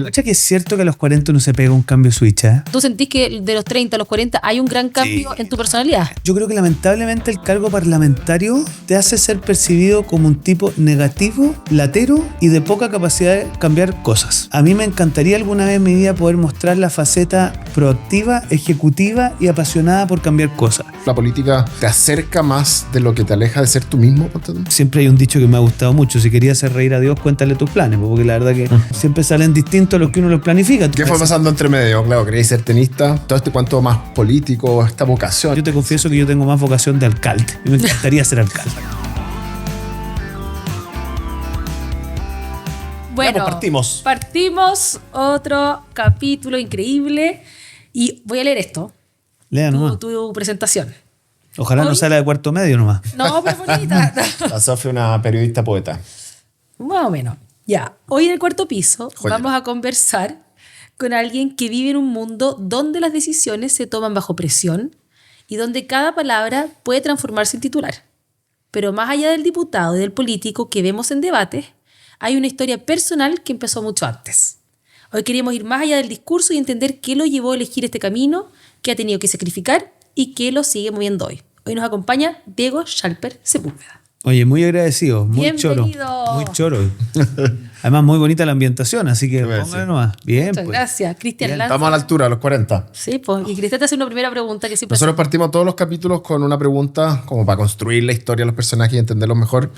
Cacha que es cierto que a los 40 uno se pega un cambio switch, ¿eh? ¿Tú sentís que de los 30 a los 40 hay un gran cambio en tu personalidad? Yo creo que lamentablemente el cargo parlamentario te hace ser percibido como un tipo negativo, latero y de poca capacidad de cambiar cosas. A mí me encantaría alguna vez en mi vida poder mostrar la faceta proactiva, ejecutiva y apasionada por cambiar cosas. ¿La política te acerca más de lo que te aleja de ser tú mismo? Siempre hay un dicho que me ha gustado mucho: si querías hacer reír a Dios, cuéntale tus planes, porque la verdad que siempre salen distintos a los que uno los planifica. ¿Qué fue pasando entre medio? Claro, querías ser tenista, todo este cuanto más político, esta vocación. Yo te confieso que yo tengo más vocación de alcalde. Y me encantaría ser alcalde. Bueno, Ya, pues partimos otro capítulo increíble y voy a leer esto. Lea nomás. Tu presentación. Ojalá no sea la de cuarto medio nomás. No, pero bonita. La Sofía, una periodista poeta. Más o menos. Ya, hoy en el cuarto piso Joya. vamos a conversar con alguien que vive en un mundo donde las decisiones se toman bajo presión y donde cada palabra puede transformarse en titular. Pero más allá del diputado y del político que vemos en debates, hay una historia personal que empezó mucho antes. Hoy queríamos ir más allá del discurso y entender qué lo llevó a elegir este camino, qué ha tenido que sacrificar y qué lo sigue moviendo hoy. Hoy nos acompaña Diego Schalper Sepúlveda. Oye, muy agradecido, muy choro. Bienvenido. Muy choro. Además, muy bonita la ambientación, así que Sí, póngale nomás. Bien, Muchas pues. gracias. Cristian Lanza. Estamos a la altura, a los 40. Sí, pues. Y Cristian te hace una primera pregunta que siempre Nosotros partimos todos los capítulos con una pregunta como para construir la historia de los personajes y entenderlos mejor.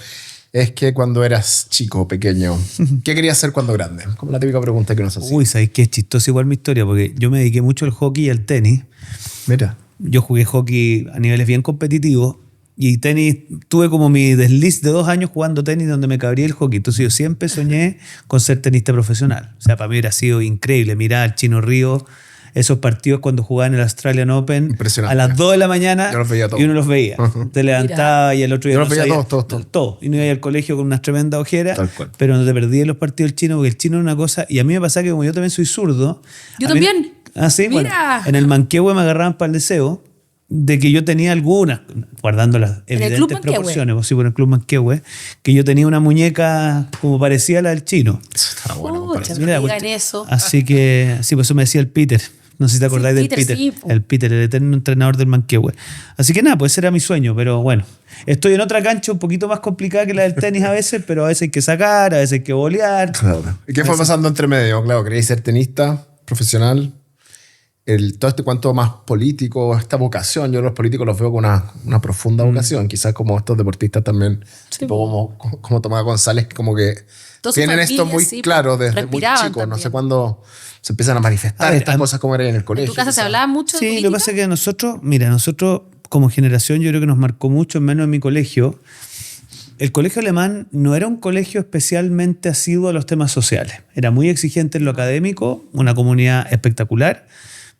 Es que cuando eras chico, pequeño, ¿qué querías ser cuando grande? Como la típica pregunta que nos hacía. Uy, ¿sabes qué? Es chistoso igual mi historia, porque yo me dediqué mucho al hockey y al tenis. Mira. Yo jugué hockey a niveles bien competitivos y tenis, tuve como mi desliz de 2 años jugando tenis donde me cabría el hockey. Entonces yo siempre soñé con ser tenista profesional. O sea, para mí hubiera sido increíble mirar al Chino Río, esos partidos cuando jugaban el Australian Open Impresionante. a las 2 de la mañana. Yo los veía todos. Y uno los veía. Te levantaba y el otro día Yo los no veía sabía- todos. Todo. Y no iba al colegio con unas tremendas ojeras, Tal cual. pero no te perdías los partidos del Chino, porque el Chino era una cosa. Y a mí me pasaba que como yo también soy zurdo. Yo a mí- también. Ah, sí, bueno. Mira. En el Manquehue me agarraban para el deseo de que yo tenía algunas, guardando las el Club evidentes Manquehue. proporciones, pues sí, por el Club Manquehue, que yo tenía una muñeca como parecía a la del Chino. Está bueno. Pucha, comparación. no Mira, me digan cuestión- eso. Así que, sí, pues eso me decía el Peter. No sé si te acordáis del Peter, Peter. sí, po. El Peter, el eterno entrenador del Manquehue. Así que nada, pues ese era mi sueño, pero bueno. Estoy en otra cancha un poquito más complicada que la del tenis a veces, pero a veces hay que sacar, a veces hay que bolear. Claro. ¿Y qué fue pasando entre medio? Claro, querías ser tenista profesional. Todo este cuanto más político, esta vocación, yo los políticos los veo con una profunda vocación, quizás como estos deportistas también, tipo como Tomás González, que como que Toda su tienen esto familia, muy sí, claro desde muy respiraban chicos, no sé también. cuándo se empiezan a manifestar A ver, estas cosas como era en el colegio. ¿En tu casa se quizás. hablaba mucho de Sí, política? lo que pasa es que nosotros como generación yo creo que nos marcó mucho, menos en mi colegio. El colegio alemán no era un colegio especialmente asiduo a los temas sociales. Era muy exigente en lo académico, una comunidad espectacular,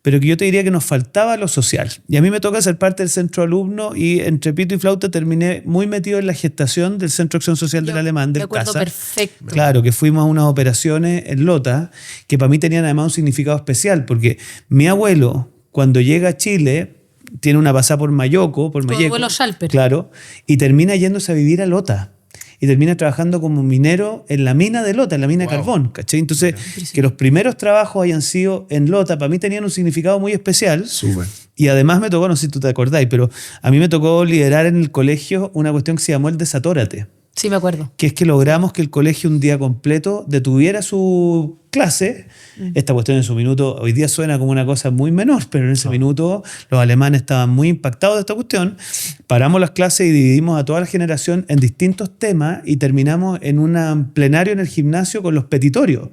pero que yo te diría que nos faltaba lo social. Y a mí me toca ser parte del centro alumno y entre pito y flauta terminé muy metido en la gestación del Centro de Acción Social del Alemán, Me del acuerdo CASA. perfecto. Claro, que fuimos a unas operaciones en Lota que para mí tenían además un significado especial, porque mi abuelo, cuando llega a Chile, tiene una pasada por Mayoco, por Tu Mayeco, abuelo Schalper. claro, y termina yéndose a vivir a Lota. Y termina trabajando como minero en la mina de Lota, en la mina de carbón, ¿cachai? Entonces, que los primeros trabajos hayan sido en Lota, para mí tenían un significado muy especial. Súper. Y además me tocó, no sé si tú te acordáis, pero a mí me tocó liderar en el colegio una cuestión que se llamó el Desatórate, Sí, me acuerdo. que es que logramos que el colegio un día completo detuviera su clase. Esta cuestión en su minuto, hoy día suena como una cosa muy menor, pero en ese minuto los alemanes estaban muy impactados de esta cuestión. Paramos las clases y dividimos a toda la generación en distintos temas y terminamos en un plenario en el gimnasio con los petitorios.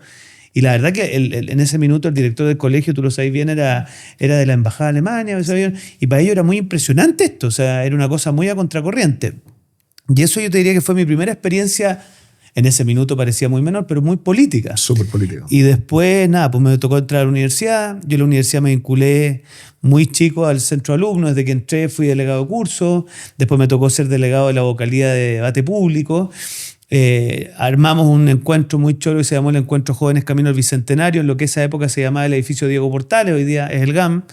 Y la verdad que en ese minuto el director del colegio, tú lo sabes bien, era de la embajada de Alemania, y para ellos era muy impresionante esto, o sea, era una cosa muy a contracorriente. Y eso yo te diría que fue mi primera experiencia, en ese minuto parecía muy menor, pero muy política. Súper político. Y después, nada, pues me tocó entrar a la universidad. Yo en la universidad me vinculé muy chico al centro alumno. Desde que entré fui delegado de curso. Después me tocó ser delegado de la vocalía de debate público. Armamos un encuentro muy choro que se llamó el Encuentro Jóvenes Camino al Bicentenario, en lo que esa época se llamaba el edificio Diego Portales, hoy día es el GAM.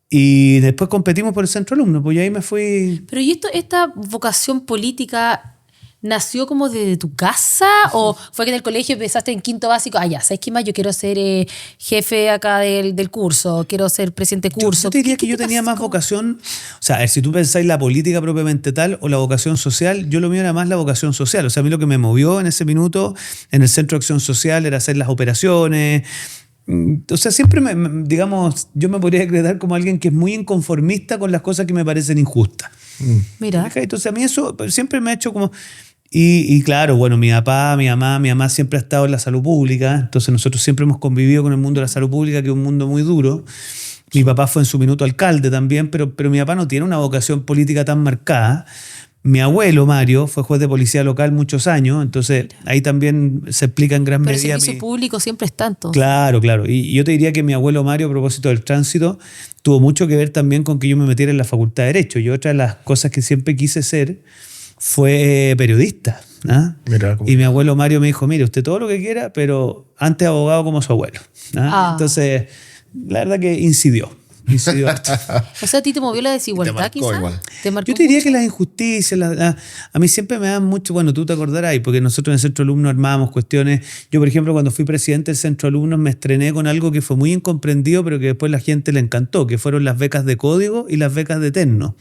Y después competimos por el centro alumno, pues yo ahí me fui... Pero ¿y esta vocación política nació como de tu casa o fue que en el colegio empezaste en quinto básico? Ya, ¿sabes qué más? Yo quiero ser jefe acá del curso, quiero ser presidente de curso. Yo te diría que ¿Qué yo te tenía pasó? más vocación, o sea, a ver, si tú pensáis la política propiamente tal o la vocación social, yo lo mío era más la vocación social. O sea, a mí lo que me movió en ese minuto en el Centro de Acción Social era hacer las operaciones. O sea, siempre, digamos, yo me podría decretar como alguien que es muy inconformista con las cosas que me parecen injustas. Mira. Entonces a mí eso siempre me ha hecho como... Y claro, bueno, mi mamá siempre ha estado en la salud pública, entonces nosotros siempre hemos convivido con el mundo de la salud pública, que es un mundo muy duro. Mi papá fue en su minuto alcalde también, pero mi papá no tiene una vocación política tan marcada. Mi abuelo, Mario, fue juez de policía local muchos años, entonces ahí también se explica en gran Pero el medida... servicio público siempre es tanto. Claro, claro. Y yo te diría que mi abuelo Mario, a propósito del tránsito, tuvo mucho que ver también con que yo me metiera en la Facultad de Derecho. Y otra de las cosas que siempre quise ser fue periodista. ¿Ah? Mira, ¿cómo? Y mi abuelo Mario me dijo, mire, usted todo lo que quiera, pero antes abogado como su abuelo. ¿Ah? Entonces, la verdad que incidió harto. O sea, a ti te movió la desigualdad, marcó quizás. igual. ¿Te marcó Yo te diría mucho? que las injusticias, a mí siempre me dan mucho, bueno, tú te acordarás, porque nosotros en el Centro de Alumnos armábamos cuestiones. Yo, por ejemplo, cuando fui presidente del Centro de Alumnos me estrené con algo que fue muy incomprendido, pero que después la gente le encantó, que fueron las becas de código y las becas de Terno.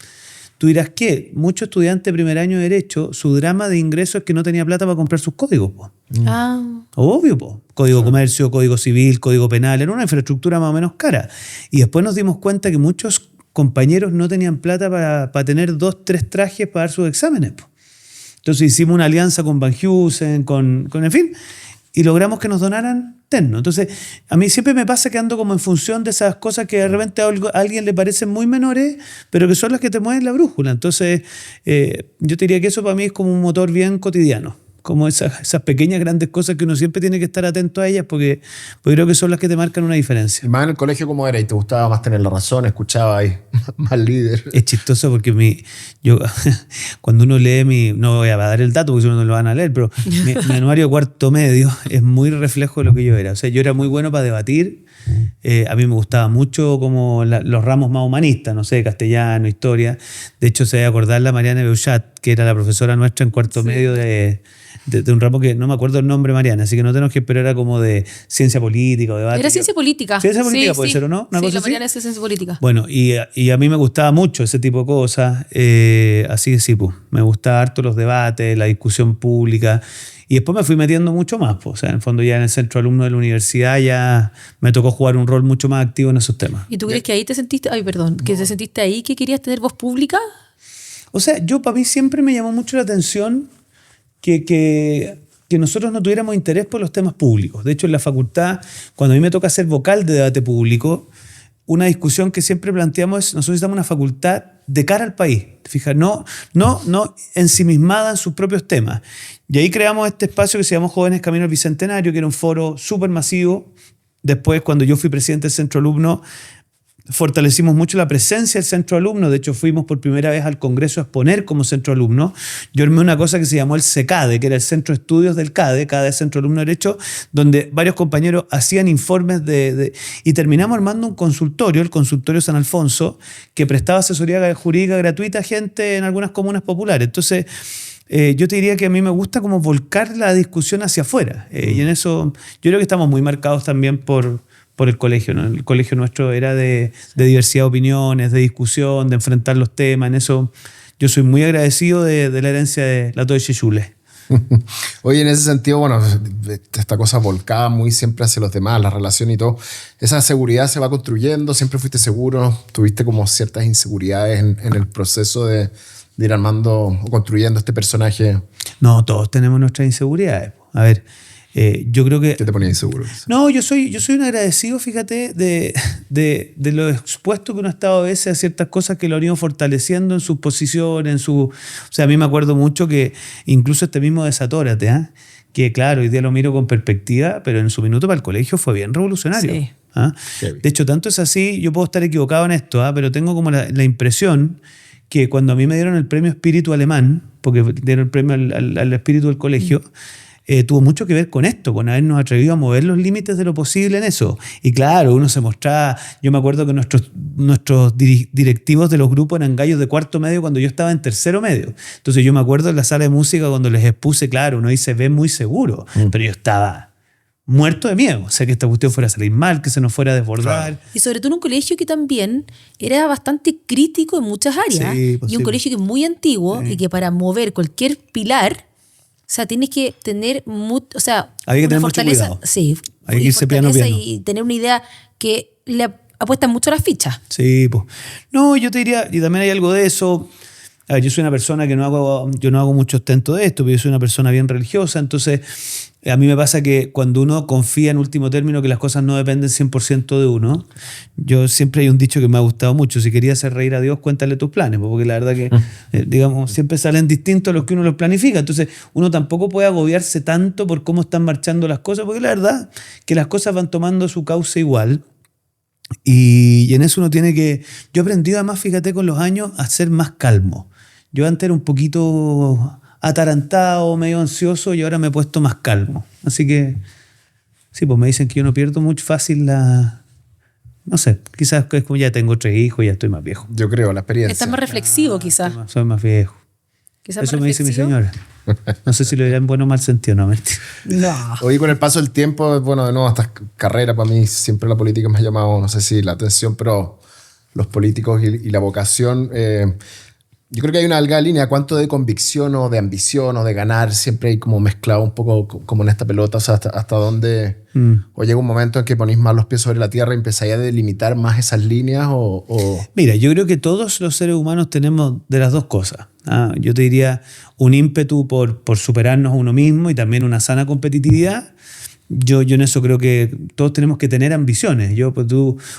Tú dirás, ¿qué? Muchos estudiantes de primer año de Derecho, su drama de ingreso es que no tenía plata para comprar sus códigos, po. Ah, Obvio, po. Código comercio, código civil, código penal, era una infraestructura más o menos cara. Y después nos dimos cuenta que muchos compañeros no tenían plata para tener 2, 3 trajes para dar sus exámenes, po. Entonces hicimos una alianza con Van Heusen, en fin, y logramos que nos donaran Terno. Entonces, a mí siempre me pasa que ando como en función de esas cosas que de repente a alguien le parecen muy menores, pero que son las que te mueven la brújula. Entonces, yo te diría que eso para mí es como un motor bien cotidiano. Como esas pequeñas, grandes cosas que uno siempre tiene que estar atento a ellas porque creo que son las que te marcan una diferencia. Y más en el colegio, ¿cómo era? ¿Y te gustaba más tener la razón? ¿Escuchaba ahí más líder? Es chistoso porque cuando uno lee no voy a dar el dato porque si no lo van a leer, pero mi anuario de cuarto medio es muy reflejo de lo que yo era. O sea, yo era muy bueno para debatir. A mí me gustaba mucho como los ramos más humanistas, no sé, castellano, historia. De hecho, se debe acordar la Mariana Beuchat, que era la profesora nuestra en cuarto medio de un ramo que no me acuerdo el nombre, Mariana, así que no tenemos que esperar, era como de ciencia política o debate. era ciencia política. Ciencia política puede ser, ¿o no? ¿Una Sí, cosa la así? Mariana es ciencia política. Bueno, y a mí me gustaba mucho ese tipo de cosas, así que sí, pues, me gustaba harto los debates, la discusión pública, y después me fui metiendo mucho más, pues, o sea, en el fondo ya en el centro de alumnos de la universidad ya me tocó jugar un rol mucho más activo en esos temas. ¿Y tú crees que ahí te sentiste, que te sentiste ahí que querías tener voz pública? O sea, para mí siempre me llamó mucho la atención que nosotros no tuviéramos interés por los temas públicos. De hecho, en la facultad, cuando a mí me toca ser vocal de debate público, una discusión que siempre planteamos es, nosotros necesitamos una facultad de cara al país, fíjate, no ensimismada en sus propios temas. Y ahí creamos este espacio que se llamó Jóvenes Camino al Bicentenario, que era un foro súper masivo. Después, cuando yo fui presidente del Centro Alumno, fortalecimos mucho la presencia del Centro Alumno. De hecho, fuimos por primera vez al Congreso a exponer como Centro Alumno. Yo armé una cosa que se llamó el CECADE, que era el Centro de Estudios del CADE, Centro Alumno de Derecho, donde varios compañeros hacían informes y terminamos armando un consultorio, el Consultorio San Alfonso, que prestaba asesoría jurídica gratuita a gente en algunas comunas populares. Entonces, yo te diría que a mí me gusta como volcar la discusión hacia afuera. Y en eso yo creo que estamos muy marcados también por el colegio, ¿no? El colegio nuestro era de diversidad de opiniones, de discusión, de enfrentar los temas. En eso yo soy muy agradecido de la herencia de la Deutsche Schule. Oye, en ese sentido, bueno, esta cosa volcada muy siempre hacia los demás, la relación y todo, esa seguridad se va construyendo, siempre fuiste seguro, tuviste como ciertas inseguridades en el proceso de ir armando o construyendo este personaje. No, todos tenemos nuestras inseguridades. A ver, yo creo que... ¿Qué te ponía inseguro? No, yo soy un agradecido, fíjate, de lo expuesto que uno ha estado a veces a ciertas cosas que lo han ido fortaleciendo en sus posiciones, O sea, a mí me acuerdo mucho que incluso este mismo Desatórate, ¿eh? Que claro, hoy día lo miro con perspectiva, pero en su minuto para el colegio fue bien revolucionario. Sí. ¿Ah? De hecho, tanto es así, yo puedo estar equivocado en esto, pero tengo como la impresión que cuando a mí me dieron el premio Espíritu Alemán, porque dieron el premio al espíritu del colegio, tuvo mucho que ver con esto, con habernos atrevido a mover los límites de lo posible en eso. Y claro, uno se mostraba, yo me acuerdo que nuestros directivos de los grupos eran gallos de cuarto medio cuando yo estaba en tercero medio. Entonces yo me acuerdo en la sala de música cuando les expuse, claro, uno ahí se ve muy seguro, pero yo estaba muerto de miedo, o sea, que esta cuestión fuera a salir mal, que se nos fuera a desbordar. Claro. Y sobre todo en un colegio que también era bastante crítico en muchas áreas. Sí, pues y un sí. colegio que es muy antiguo y que para mover cualquier pilar, o sea, tienes que tener o sea, Había que una tener mucho fortaleza. cuidado. Sí, Hay que y irse piano a fortaleza piano. y tener una idea que le apuestan mucho a las fichas. Sí, pues. No, yo te diría, y también hay algo de eso. A ver, yo soy una persona que yo no hago mucho ostento de esto, pero yo soy una persona bien religiosa, entonces a mí me pasa que cuando uno confía en último término que las cosas no dependen 100% de uno, yo siempre hay un dicho que me ha gustado mucho: si querías hacer reír a Dios, cuéntale tus planes, porque la verdad que, digamos, siempre salen distintos a los que uno los planifica, entonces uno tampoco puede agobiarse tanto por cómo están marchando las cosas, porque la verdad que las cosas van tomando su cauce igual. Y en eso uno tiene que... Yo he aprendido además, fíjate, con los años a ser más calmo. Yo antes era un poquito atarantado, medio ansioso, y ahora me he puesto más calmo. Así que, sí, pues me dicen que yo no pierdo mucho fácil la... No sé, quizás es como ya tengo 3 hijos, ya estoy más viejo. Yo creo, la experiencia. Estás más reflexivo, quizás. Soy más viejo. Quizás Eso más me dice mi reflexivo. señora. No sé si lo dirá en buen o mal sentido, no, mentira. No. Hoy con el paso del tiempo, bueno, de nuevo, esta carrera para mí, siempre la política me ha llamado, no sé si la atención, pero los políticos y la vocación, yo creo que hay una delgada línea, cuánto de convicción o de ambición o de ganar, siempre hay como mezclado un poco como en esta pelota, o sea, hasta dónde, o llega un momento en que ponís más los pies sobre la tierra y empezáis a delimitar más esas líneas o... Mira, yo creo que todos los seres humanos tenemos de las dos cosas. Yo te diría un ímpetu por superarnos a uno mismo y también una sana competitividad. Yo en eso creo que todos tenemos que tener ambiciones. Una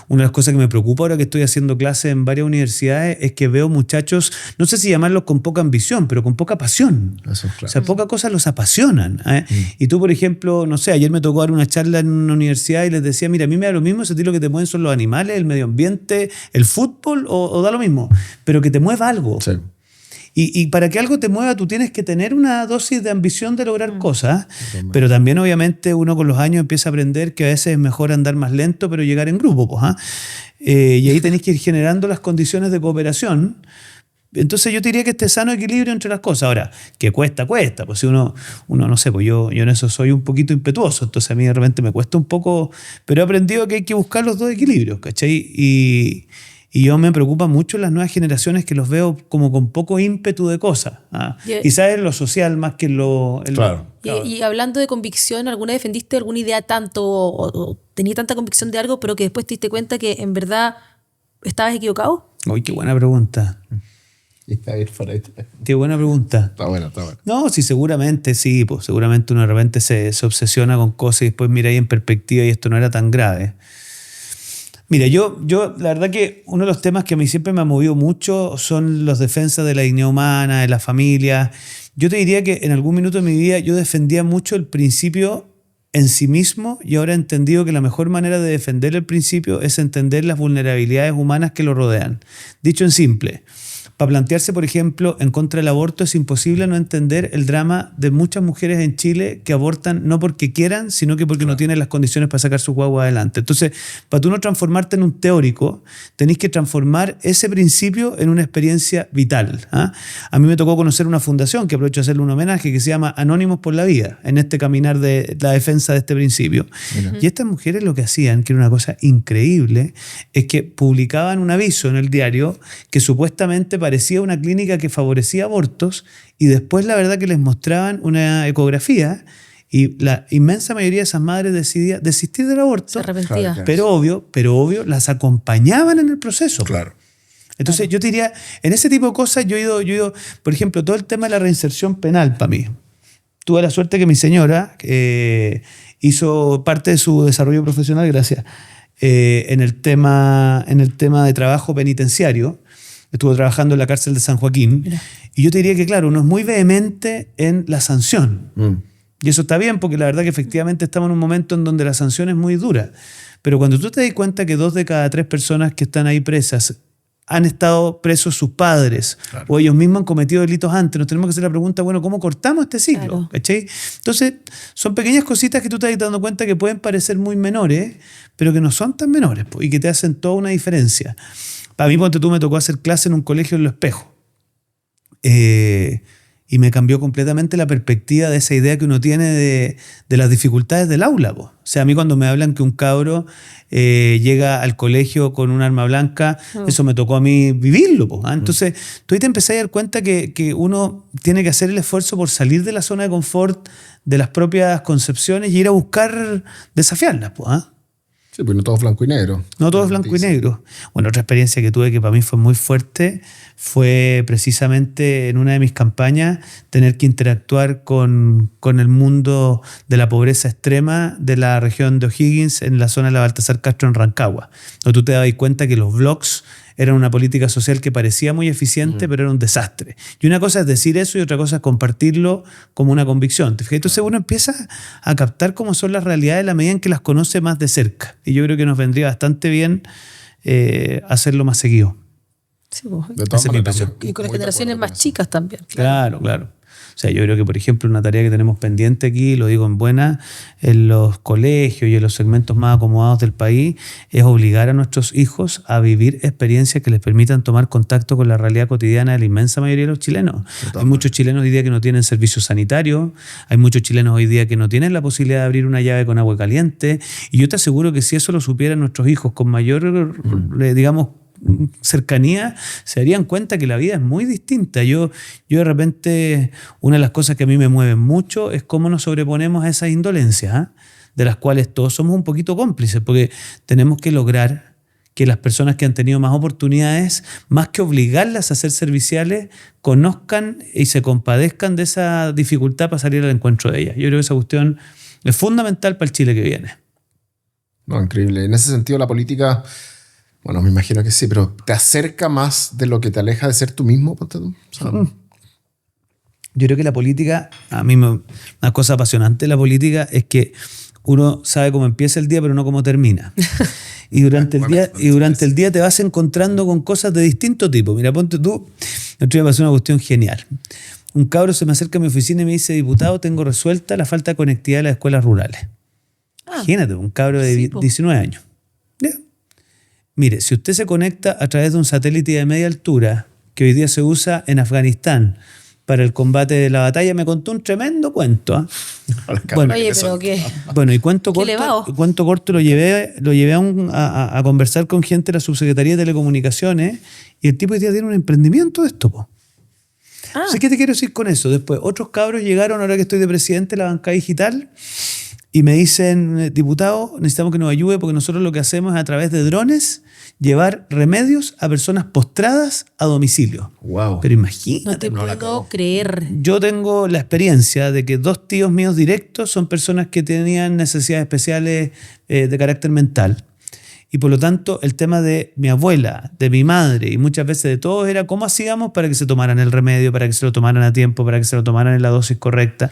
de las cosas que me preocupa ahora que estoy haciendo clases en varias universidades es que veo muchachos, no sé si llamarlos con poca ambición, pero con poca pasión. Eso es claro. O sea, pocas cosas los apasionan. Y tú, por ejemplo, no sé, ayer me tocó dar una charla en una universidad y les decía, mira, a mí me da lo mismo si a ti lo que te mueven son los animales, el medio ambiente, el fútbol, o da lo mismo, pero que te mueva algo. Sí. Y para que algo te mueva, tú tienes que tener una dosis de ambición de lograr cosas, pero también obviamente uno con los años empieza a aprender que a veces es mejor andar más lento, pero llegar en grupo. Pues, y ahí tenés que ir generando las condiciones de cooperación. Entonces yo te diría que este sano equilibrio entre las cosas. Ahora, que cuesta. Pues si uno no sé, pues yo en eso soy un poquito impetuoso, entonces a mí de repente me cuesta un poco, pero he aprendido que hay que buscar los dos equilibrios, ¿cachai? Y yo me preocupa mucho las nuevas generaciones que los veo como con poco ímpetu de cosas. Quizás en lo social más que en lo... Claro. Y hablando de convicción, ¿alguna vez defendiste alguna idea tanto o tenías tanta convicción de algo, pero que después te diste cuenta que en verdad estabas equivocado? Uy, qué buena pregunta. Está bien por ahí. Qué buena pregunta. Está bueno, está bueno. No, sí, seguramente sí. Pues seguramente uno de repente se obsesiona con cosas y después mira ahí en perspectiva y esto no era tan grave. Mira, yo la verdad que uno de los temas que a mí siempre me ha movido mucho son las defensas de la dignidad humana, de la familia. Yo te diría que en algún minuto de mi vida yo defendía mucho el principio en sí mismo y ahora he entendido que la mejor manera de defender el principio es entender las vulnerabilidades humanas que lo rodean. Dicho en simple, para plantearse, por ejemplo, en contra del aborto es imposible no entender el drama de muchas mujeres en Chile que abortan no porque quieran, sino que porque no tienen las condiciones para sacar su guagua adelante. Entonces, para tú no transformarte en un teórico, tenés que transformar ese principio en una experiencia vital. A mí me tocó conocer una fundación, que aprovecho de hacerle un homenaje, que se llama Anónimos por la Vida, en este caminar de la defensa de este principio. Y estas mujeres lo que hacían, que era una cosa increíble, es que publicaban un aviso en el diario que supuestamente parecía una clínica que favorecía abortos y después la verdad que les mostraban una ecografía y la inmensa mayoría de esas madres decidía desistir del aborto. Se arrepentía. Claro. Pero obvio, las acompañaban en el proceso. Claro. Entonces yo te diría, en ese tipo de cosas yo he ido, por ejemplo, todo el tema de la reinserción penal para mí. Tuve la suerte que mi señora hizo parte de su desarrollo profesional, gracias, en el tema de trabajo penitenciario. Estuvo trabajando en la cárcel de San Joaquín. Mira. Y yo te diría que, claro, uno es muy vehemente en la sanción. Y eso está bien, porque la verdad que efectivamente estamos en un momento en donde la sanción es muy dura. Pero cuando tú te das cuenta que 2 de cada 3 personas que están ahí presas han estado presos sus padres, Claro. o ellos mismos han cometido delitos antes. Nos tenemos que hacer la pregunta, bueno, ¿cómo cortamos este ciclo? Claro. ¿Cachai? Entonces, son pequeñas cositas que tú te estás dando cuenta que pueden parecer muy menores, pero que no son tan menores po, y que te hacen toda una diferencia. Para mí, ponte tú, me tocó hacer clase en un colegio en Lo Espejo. Y me cambió completamente la perspectiva de esa idea que uno tiene de las dificultades del aula. Po. O sea, a mí cuando me hablan que un cabro llega al colegio con un arma blanca, eso me tocó a mí vivirlo. Po, ¿ah? Entonces, tú ahí te empezás a dar cuenta que uno tiene que hacer el esfuerzo por salir de la zona de confort de las propias concepciones y ir a buscar desafiarlas. Po, ¿ah? Sí, pues no todo es blanco y negro. No todo es blanco y negro. Bueno, otra experiencia que tuve que para mí fue muy fuerte fue precisamente en una de mis campañas tener que interactuar con el mundo de la pobreza extrema de la región de O'Higgins en la zona de la Baltasar Castro en Rancagua. Donde tú te dabas cuenta que los blogs eran una política social que parecía muy eficiente, pero era un desastre. Y una cosa es decir eso y otra cosa es compartirlo como una convicción. ¿Te fijas? Entonces uno empieza a captar cómo son las realidades a la medida en que las conoce más de cerca. Y yo creo que nos vendría bastante bien hacerlo más seguido. Sí, pues. De todas Esa es mi maneras, impresión. Y con las muy de generaciones acuerdo más con eso. chicas también. Claro, claro. O sea, yo creo que, por ejemplo, una tarea que tenemos pendiente aquí, lo digo en buena, en los colegios y en los segmentos más acomodados del país, es obligar a nuestros hijos a vivir experiencias que les permitan tomar contacto con la realidad cotidiana de la inmensa mayoría de los chilenos. Hay muchos chilenos hoy día que no tienen servicios sanitarios, hay muchos chilenos hoy día que no tienen la posibilidad de abrir una llave con agua caliente, y yo te aseguro que si eso lo supieran nuestros hijos con mayor, digamos, cercanía, se darían cuenta que la vida es muy distinta. Yo de repente, una de las cosas que a mí me mueven mucho es cómo nos sobreponemos a esas indolencias, ¿ah? De las cuales todos somos un poquito cómplices, porque tenemos que lograr que las personas que han tenido más oportunidades, más que obligarlas a ser serviciales, conozcan y se compadezcan de esa dificultad para salir al encuentro de ellas. Yo creo que esa cuestión es fundamental para el Chile que viene. No, increíble. En ese sentido, la política, bueno, me imagino que sí, pero ¿te acerca más de lo que te aleja de ser tú mismo? Ponte tú? O sea, Yo creo que la política, una cosa apasionante de la política es que uno sabe cómo empieza el día, pero no cómo termina. Y durante el día te vas encontrando con cosas de distinto tipo. Mira, ponte tú, el otro día pasó una cuestión genial. Un cabro se me acerca a mi oficina y me dice, diputado, tengo resuelta la falta de conectividad de las escuelas rurales. Imagínate, un cabro de 19 años. ¿Ya? Mire, si usted se conecta a través de un satélite de media altura que hoy día se usa en Afganistán para el combate de la batalla, me contó un tremendo cuento. ¿Ah? Bueno, Oye, pero qué. Bueno, y cuento Qué elevado. corto lo llevé a conversar con gente de la Subsecretaría de Telecomunicaciones y el tipo hoy día tiene un emprendimiento de esto, po. ¿Qué te quiero decir con eso? Después, otros cabros llegaron, ahora que estoy de presidente de la bancada digital, y me dicen, diputado, necesitamos que nos ayude porque nosotros lo que hacemos es a través de drones llevar remedios a personas postradas a domicilio. wow. Pero No imagínate. te puedo creer. Yo tengo la experiencia de que 2 tíos míos directos son personas que tenían necesidades especiales de carácter mental. Y por lo tanto, el tema de mi abuela, de mi madre y muchas veces de todos era cómo hacíamos para que se tomaran el remedio, para que se lo tomaran a tiempo, para que se lo tomaran en la dosis correcta.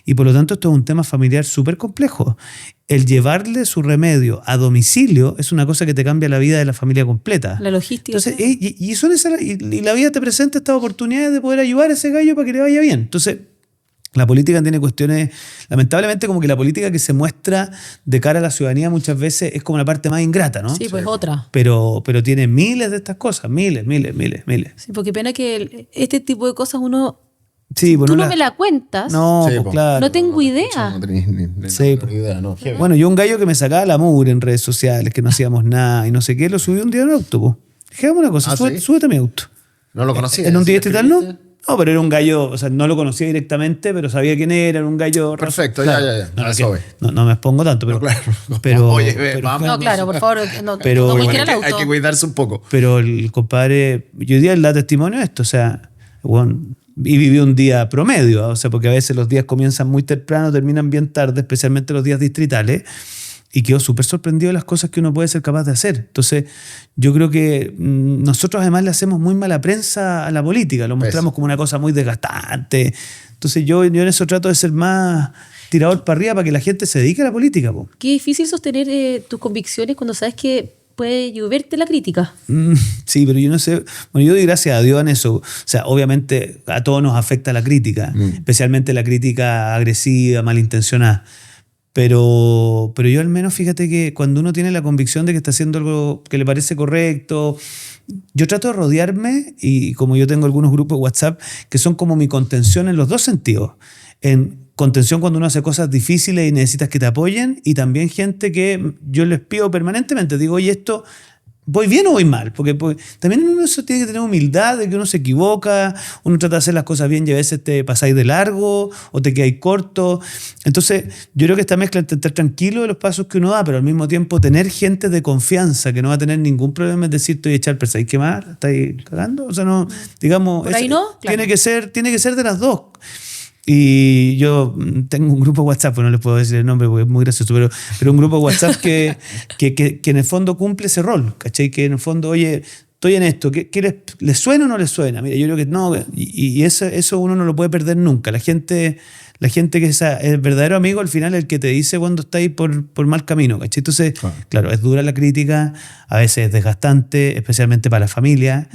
Y por lo tanto, esto es un tema familiar súper complejo. El llevarle su remedio a domicilio es una cosa que te cambia la vida de la familia completa. La logística. Entonces, y la vida te presenta estas oportunidades de poder ayudar a ese gallo para que le vaya bien. Entonces, la política tiene cuestiones, lamentablemente, como que la política que se muestra de cara a la ciudadanía muchas veces es como la parte más ingrata, ¿no? Sí, pues otra. Pero tiene miles de estas cosas, miles. Sí, porque pena que este tipo de cosas uno... Sí, pues Tú no la- me la cuentas. No, Sí, pues po. claro. No tengo idea. No tenéis ni Sí, la idea, ¿no? Bueno, yo un gallo que me sacaba la mugre en redes sociales, que no hacíamos nada y no sé qué, lo subí un día en un auto, po. Dije, hagamos una cosa, Ah, ¿sí? súbete a mi auto. No lo conocía. En un día ¿Sí? distrital, ¿no? No, pero era un gallo, o sea, no lo conocía directamente, pero sabía quién era un gallo... Perfecto, claro. ya. No, Eso que- ve. no me expongo tanto, pero... No, claro. Pero, Oye, pero- vamos. No, claro, por favor. No, Pero- no Bueno, cualquiera el hay auto. que cuidarse un poco. Pero el compadre, yo hoy día él da testimonio de esto, o sea, bueno, y vivió un día promedio, ¿ah? O sea, porque a veces los días comienzan muy temprano, terminan bien tarde, especialmente los días distritales, y quedó súper sorprendido de las cosas que uno puede ser capaz de hacer. Entonces, yo creo que nosotros además le hacemos muy mala prensa a la política, lo mostramos como una cosa muy desgastante. Entonces, yo en eso trato de ser más tirador para arriba para que la gente se dedique a la política, po. Qué difícil sostener tus convicciones cuando sabes que puede lloverte la crítica. Sí, pero yo no sé. Bueno, yo doy gracias a Dios en eso. O sea, obviamente a todos nos afecta la crítica, especialmente la crítica agresiva, malintencionada. Pero yo al menos, fíjate que cuando uno tiene la convicción de que está haciendo algo que le parece correcto, yo trato de rodearme, y como yo tengo algunos grupos de WhatsApp que son como mi contención en los dos sentidos. En contención cuando uno hace cosas difíciles y necesitas que te apoyen, y también gente que yo les pido permanentemente, digo, oye, esto, ¿voy bien o voy mal? Porque también uno eso tiene que tener humildad de que uno se equivoca, uno trata de hacer las cosas bien y a veces te pasáis de largo o te quedáis corto. Entonces yo creo que esta mezcla entre estar tranquilo de los pasos que uno da, pero al mismo tiempo tener gente de confianza que no va a tener ningún problema en decirte, oye, echar, ¿pensáis que más? ¿Estáis cagando? O sea, no, digamos, por ahí no, claro. tiene que ser de las dos. Y yo tengo un grupo de WhatsApp, pues no les puedo decir el nombre porque es muy gracioso, pero un grupo de WhatsApp que en el fondo cumple ese rol, ¿cachai? Que en el fondo, oye, estoy en esto, ¿les suena o no les suena? Mira, yo creo que no, y eso uno no lo puede perder nunca. La gente que es el verdadero amigo al final es el que te dice cuando está ahí por mal camino, ¿cachai? Entonces, claro, es dura la crítica, a veces es desgastante, especialmente para la familia,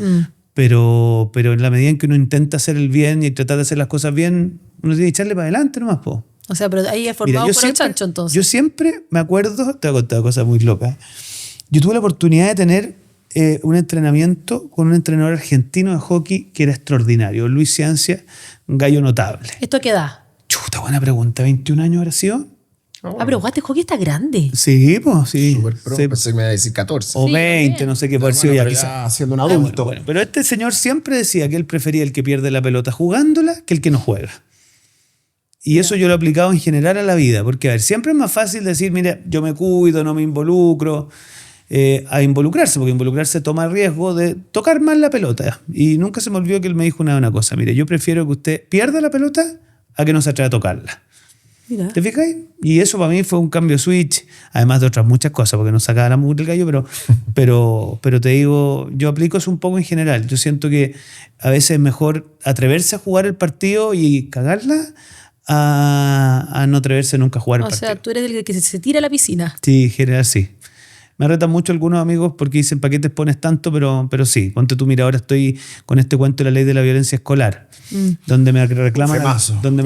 pero en la medida en que uno intenta hacer el bien y tratar de hacer las cosas bien, uno tiene que echarle para adelante nomás, po. O sea, pero ahí es formado por el chancho, entonces. Yo siempre me acuerdo, te he contado cosas muy locas. Yo tuve la oportunidad de tener un entrenamiento con un entrenador argentino de hockey que era extraordinario, Luis Ciancia, un gallo notable. ¿Esto a qué edad? Chuta, buena pregunta. ¿21 años habrá sido? Pero Guate Hockey está grande. Sí, pues sí. Súper pro, Sí. pensé que me iba a decir 14. O Sí, 20, también. no sé qué, por sido ya quizás. siendo un adulto. Bueno, pero este señor siempre decía que él prefería el que pierde la pelota jugándola que el que no juega. Y eso yo lo he aplicado en general a la vida, porque a ver, siempre es más fácil decir, mira, yo me cuido, no me involucro, a involucrarse, porque involucrarse toma el riesgo de tocar mal la pelota. Y nunca se me olvidó que él me dijo una cosa, mire, yo prefiero que usted pierda la pelota a que no se atreva a tocarla. Mira. ¿Te fijas? Y eso para mí fue un cambio switch, además de otras muchas cosas, porque no sacaba la mugre del gallo, pero te digo, yo aplico eso un poco en general. Yo siento que a veces es mejor atreverse a jugar el partido y cagarla a no atreverse nunca a jugar el O partido. sea, tú eres el que se tira a la piscina. Sí, en general sí. Me retan mucho algunos amigos porque dicen, ¿para qué te expones tanto? Pero sí, ponte tú, mira, ahora estoy con este cuento de la ley de la violencia escolar, donde me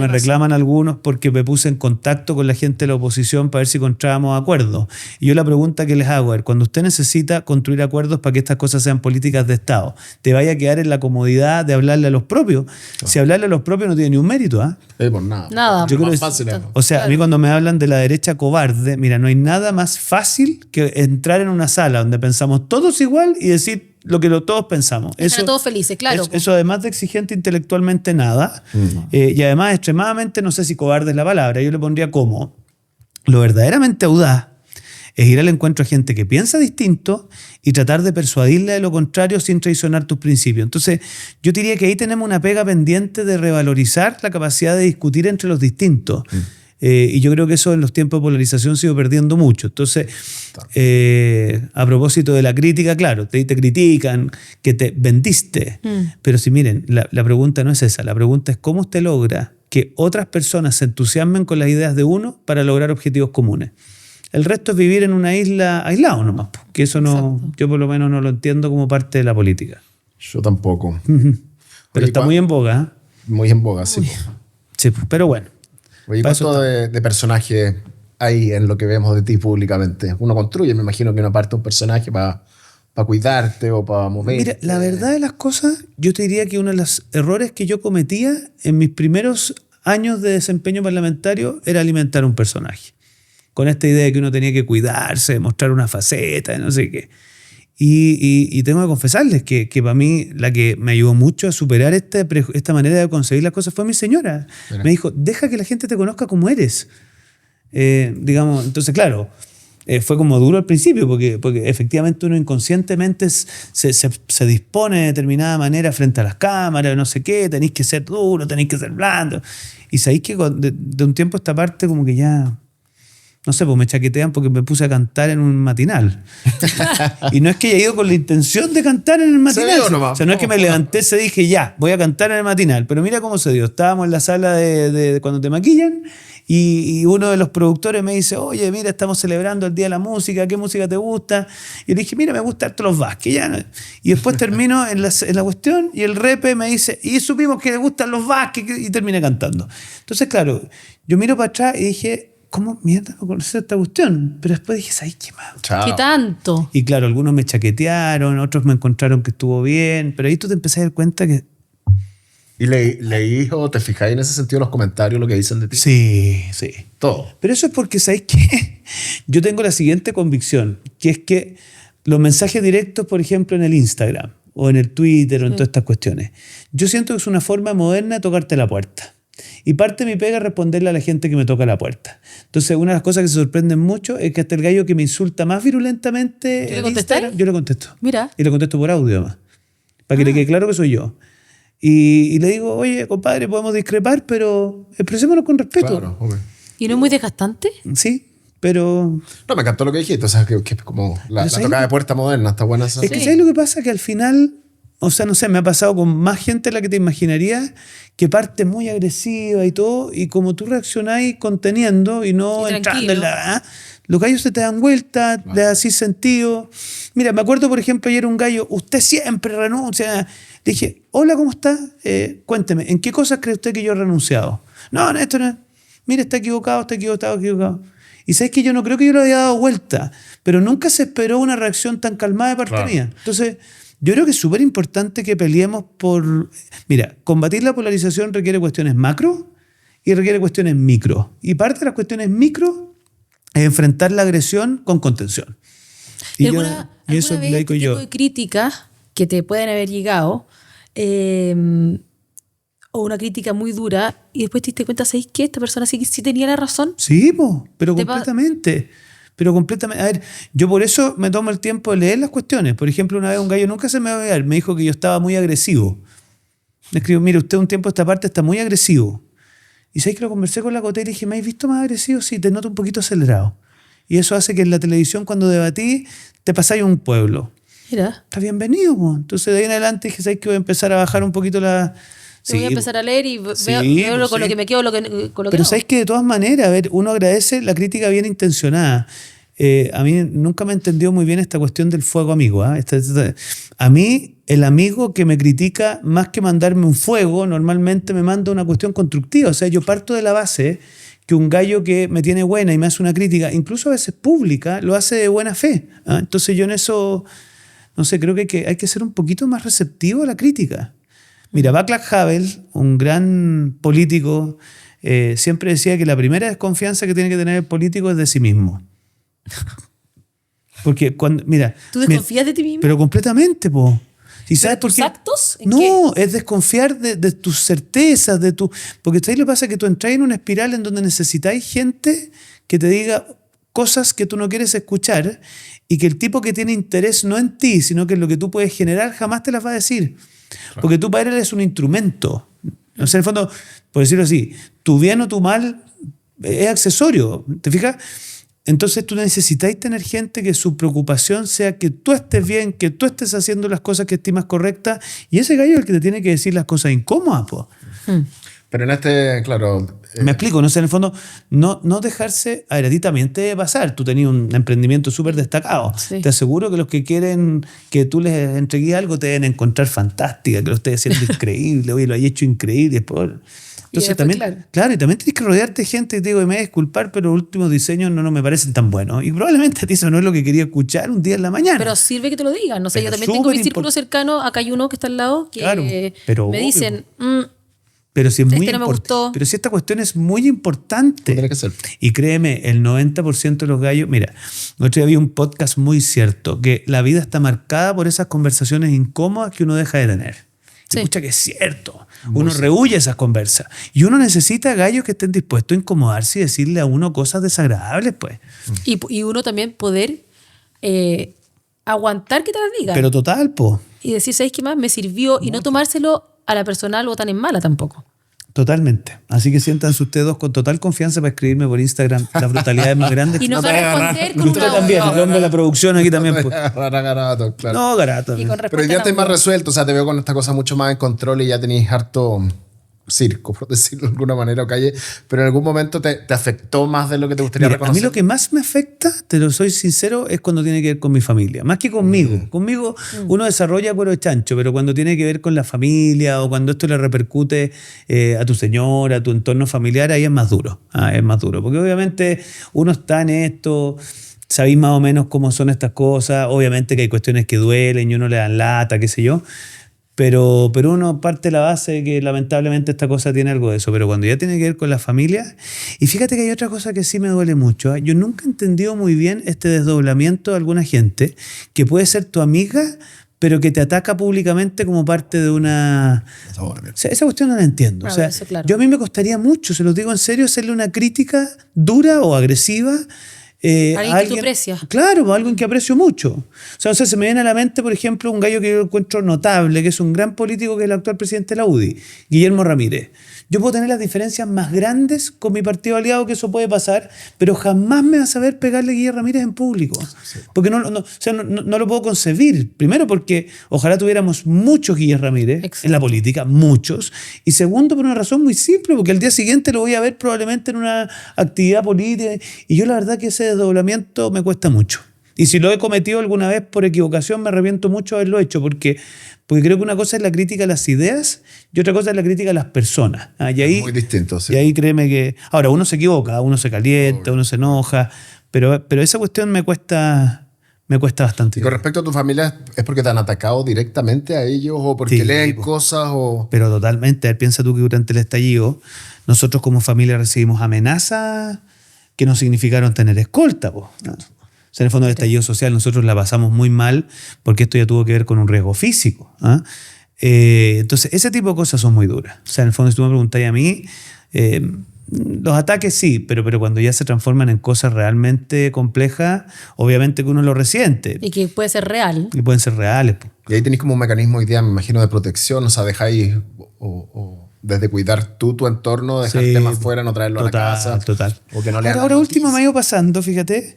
reclaman algunos porque me puse en contacto con la gente de la oposición para ver si encontrábamos acuerdos. Y yo la pregunta que les hago es, cuando usted necesita construir acuerdos para que estas cosas sean políticas de Estado, ¿te vaya a quedar en la comodidad de hablarle a los propios? Si hablarle a los propios no tiene ni un mérito, ¿ah? Por nada. Nada. Yo creo Más que fácil, ¿no? o sea, a mí cuando me hablan de la derecha cobarde, mira, no hay nada más fácil que entrar en una sala donde pensamos todos igual y decir lo que todos pensamos. Están todos felices, claro. Eso además de exigente intelectualmente nada. Y además extremadamente, no sé si cobarde es la palabra, yo le pondría como lo verdaderamente audaz es ir al encuentro a gente que piensa distinto y tratar de persuadirle de lo contrario sin traicionar tus principios. Entonces, yo diría que ahí tenemos una pega pendiente de revalorizar la capacidad de discutir entre los distintos. Y yo creo que eso en los tiempos de polarización se ha ido perdiendo mucho. Entonces, a propósito de la crítica, claro, te critican, que te vendiste. Pero si miren, la pregunta no es esa. La pregunta es cómo usted logra que otras personas se entusiasmen con las ideas de uno para lograr objetivos comunes. El resto es vivir en una isla aislado nomás. Que eso no, yo por lo menos no lo entiendo como parte de la política. Yo tampoco. Pero Oye, está muy en boga. Muy en boga, sí. Sí, pero bueno. Oye, Para eso ¿cuánto de personaje hay en lo que vemos de ti públicamente? Uno construye, me imagino que una parte de un personaje para cuidarte o para moverte. Mira, la verdad de las cosas, yo te diría que uno de los errores que yo cometía en mis primeros años de desempeño parlamentario era alimentar un personaje. Con esta idea de que uno tenía que cuidarse, mostrar una faceta, no sé qué. Y tengo que confesarles que para mí la que me ayudó mucho a superar esta manera de concebir las cosas fue mi señora. Mira. Me dijo, deja que la gente te conozca como eres. Digamos, entonces, claro, fue como duro al principio porque efectivamente uno inconscientemente se dispone de determinada manera frente a las cámaras, no sé qué, tenéis que ser duro, tenéis que ser blando. Y sabéis que de un tiempo a esta parte como que ya... No sé, pues me chaquetean porque me puse a cantar en un matinal. Y no es que haya ido con la intención de cantar en el matinal. O sea, no es que me levanté y dije, ya, voy a cantar en el matinal. Pero mira cómo se dio. Estábamos en la sala de cuando te maquillan y uno de los productores me dice, oye, mira, estamos celebrando el Día de la Música, ¿qué música te gusta? Y le dije, mira, me gustan harto los Vázquez, ya. ¿No? Y después termino en la cuestión y el repe me dice, y supimos que le gustan los Vázquez, y terminé cantando. Entonces, claro, yo miro para atrás y dije, ¿cómo mierda no conocer esta cuestión? Pero después dije, ¿sabes qué más? Chao. ¿Qué tanto? Y claro, algunos me chaquetearon, otros me encontraron que estuvo bien, pero ahí tú te empezás a dar cuenta que ¿Y leí o te fijáis en ese sentido los comentarios, lo que dicen de ti? sí, sí. Todo. Pero eso es porque, ¿sabes qué? Yo tengo la siguiente convicción, que es que los mensajes directos, por ejemplo, en el Instagram o en el Twitter o en todas estas cuestiones, yo siento que es una forma moderna de tocarte la puerta. Y parte de mi pega es responderle a la gente que me toca la puerta. Entonces, una de las cosas que se sorprenden mucho es que hasta el gallo que me insulta más virulentamente ¿Tú le en contestas? Instagram, yo le contesto. Mira. Y le contesto por audio, además, para que le quede claro que soy yo. Y le digo, oye, compadre, podemos discrepar, pero expresémonos con respeto. Claro, ok. ¿Y no es muy desgastante? Sí, pero... No, me encantó lo que dijiste. O sea, que es como la ¿sabes tocada lo- de puerta moderna. Está buena esa. Es que ¿sabes lo que pasa? Que al final, o sea, no sé, me ha pasado con más gente de la que te imaginarías, que parte muy agresiva y todo, y como tú reaccionáis conteniendo y no Y entrando tranquilo. en la... Los gallos se te dan vuelta, le das así sentido. Mira, me acuerdo, por ejemplo, ayer un gallo, usted siempre renuncia. Le dije, hola, ¿cómo está? Cuénteme, ¿en qué cosas cree usted que yo he renunciado? No, esto no. Mire, está equivocado. Y sabes que yo no creo que yo lo haya dado vuelta, pero nunca se esperó una reacción tan calmada de parte Claro. mía. Entonces, yo creo que es súper importante que peleemos por... Mira, combatir la polarización requiere cuestiones macro y requiere cuestiones micro. Y parte de las cuestiones micro es enfrentar la agresión con contención. ¿Y Y alguna eso vez le digo este yo. tipo de críticas que te pueden haber llegado o una crítica muy dura y después te diste cuenta, ¿sabes qué? Esta persona sí tenía la razón. Sí, po, pero Te pa- completamente. Pero completamente. A ver, yo por eso me tomo el tiempo de leer las cuestiones. Por ejemplo, una vez un gallo, nunca se me va a olvidar, me dijo que yo estaba muy agresivo. Me escribió, mire, usted un tiempo esta parte está muy agresivo. Y sabes que lo conversé con la Coté y le dije, ¿me has visto más agresivo? Sí, te noto un poquito acelerado. Y eso hace que en la televisión, cuando debatí, te pasáis un pueblo. Mira, Está bienvenido, po. Entonces de ahí en adelante dije, ¿sabes que voy a empezar a bajar un poquito la... te voy a empezar a leer y Sí, veo pues con lo sí. que me quedo con lo que Pero no. sabes que de todas maneras, a ver, uno agradece la crítica bien intencionada. A mí nunca me entendió muy bien esta cuestión del fuego amigo. ¿Ah? A mí, el amigo que me critica, más que mandarme un fuego, normalmente me manda una cuestión constructiva. O sea, yo parto de la base que un gallo que me tiene buena y me hace una crítica, incluso a veces pública, lo hace de buena fe. ¿Ah? Entonces yo en eso, no sé, creo que hay que ser un poquito más receptivo a la crítica. Mira, Václav Havel, un gran político, siempre decía que la primera desconfianza que tiene que tener el político es de sí mismo. Porque cuando, mira... ¿Tú desconfías de ti mismo? Pero completamente, po. ¿Y sabes por tus qué? actos? ¿En No, es desconfiar de tus certezas, de tu... Porque ahí lo que pasa es que tú entras en una espiral en donde necesitáis gente que te diga cosas que tú no quieres escuchar y que el tipo que tiene interés no en ti, sino que en lo que tú puedes generar jamás te las va a decir. Porque tú para él eres un instrumento. O sea, en el fondo, por decirlo así, tu bien o tu mal es accesorio. ¿Te fijas? Entonces tú necesitáis tener gente que su preocupación sea que tú estés bien, que tú estés haciendo las cosas que estimas correctas, y ese gallo es el que te tiene que decir las cosas incómodas, po. Pero en este, claro. Me explico, no sé, en el fondo, no dejarse. A ver, a ti también te debe pasar. Tú tenías un emprendimiento súper destacado. Sí. Te aseguro que los que quieren que tú les entregues algo te deben encontrar fantástica, que lo estés haciendo increíble, oye, lo hay hecho increíble. Después, entonces después, también, claro, y también tienes que rodearte de gente que te digo, me voy a disculpar, pero los últimos diseños no me parecen tan buenos. Y probablemente a ti eso no es lo que quería escuchar un día en la mañana. Pero sirve que te lo digan. No sé, Pero yo también tengo mi súper círculo cercano. Acá hay uno que está al lado que Claro, pero me obvio. dicen, Pero si es muy no me gustó. Pero si esta cuestión es muy importante. Tiene que ser. Y créeme, el 90% de los gallos... Mira, el otro día había un podcast muy cierto, que la vida está marcada por esas conversaciones incómodas que uno deja de tener. Sí. Escucha que es cierto. Uno rehuye esas conversas. Y uno necesita gallos que estén dispuestos a incomodarse y decirle a uno cosas desagradables, pues. y uno también poder aguantar que te las digan. Pero total, po. Y decir, ¿sabes qué más? Me sirvió. Y no tomárselo a la persona algo tan en mala tampoco. Totalmente. Así que siéntanse ustedes dos con total confianza para escribirme por Instagram. La brutalidad es más grande. Y nos va a responder con Y usted un también, el audio. hombre de la producción aquí también. Pues. Garato, claro. No, garato. Y con Pero hoy día respuesta estáis más audio. resuelto, o sea, te veo con esta cosa mucho más en control y ya tenéis harto circo, por decirlo de alguna manera, o calle, pero en algún momento te afectó más de lo que te gustaría Mira, a reconocer. mí lo que más me afecta, te lo soy sincero, es cuando tiene que ver con mi familia. Más que conmigo. Conmigo uno desarrolla cuero de chancho, pero cuando tiene que ver con la familia o cuando esto le repercute a tu señora, a tu entorno familiar, ahí es más duro. Es más duro. Porque obviamente uno está en esto, sabéis más o menos cómo son estas cosas. Obviamente que hay cuestiones que duelen y uno le dan lata, qué sé yo. Pero uno parte de la base de que lamentablemente esta cosa tiene algo de eso. Pero cuando ya tiene que ver con la familia... Y fíjate que hay otra cosa que sí me duele mucho. Yo nunca he entendido muy bien este desdoblamiento de alguna gente que puede ser tu amiga, pero que te ataca públicamente como parte de una... O sea, esa cuestión no la entiendo. Claro, O sea, eso, claro. yo a mí me costaría mucho, se los digo en serio, hacerle una crítica dura o agresiva Alguien que tú aprecias. Claro, alguien que aprecio mucho. O sea, no sé, se me viene a la mente, por ejemplo, un gallo que yo encuentro notable, que es un gran político, que es el actual presidente de la UDI, Guillermo Ramírez. Yo puedo tener las diferencias más grandes con mi partido aliado, que eso puede pasar, pero jamás me vas a ver pegarle a Guillermo Ramírez en público. Porque no lo puedo concebir. Primero, porque ojalá tuviéramos muchos Guillermo Ramírez Exacto. en la política, muchos. Y segundo, por una razón muy simple, porque al día siguiente lo voy a ver probablemente en una actividad política. Y yo la verdad que ese desdoblamiento me cuesta mucho. Y si lo he cometido alguna vez por equivocación, me arrepiento mucho de haberlo hecho, porque creo que una cosa es la crítica a las ideas y otra cosa es la crítica a las personas. Y ahí, Muy distinto, sí. Y ahí créeme que... Ahora, uno se equivoca, uno se calienta, uno se enoja, pero esa cuestión me cuesta bastante. Y con respecto a tu familia, ¿es porque te han atacado directamente a ellos o porque Sí, leen po. cosas o...? Pero totalmente. A ver, piensa tú que durante el estallido nosotros como familia recibimos amenazas que no significaron tener escolta, po, ¿no? O sea, en el fondo del estallido social nosotros la pasamos muy mal porque esto ya tuvo que ver con un riesgo físico. Entonces, ese tipo de cosas son muy duras. O sea, en el fondo, si tú me preguntas a mí, los ataques sí, pero cuando ya se transforman en cosas realmente complejas, obviamente que uno lo resiente. Y que puede ser real. Y pueden ser reales. Po. Y ahí tenéis como un mecanismo hoy día, me imagino, de protección, o sea, dejáis o desde cuidar tú tu entorno, dejar Sí, temas fuera, no traerlo total, a la casa. Total. O que no lean Ahora las último noticias. me ha ido pasando, fíjate,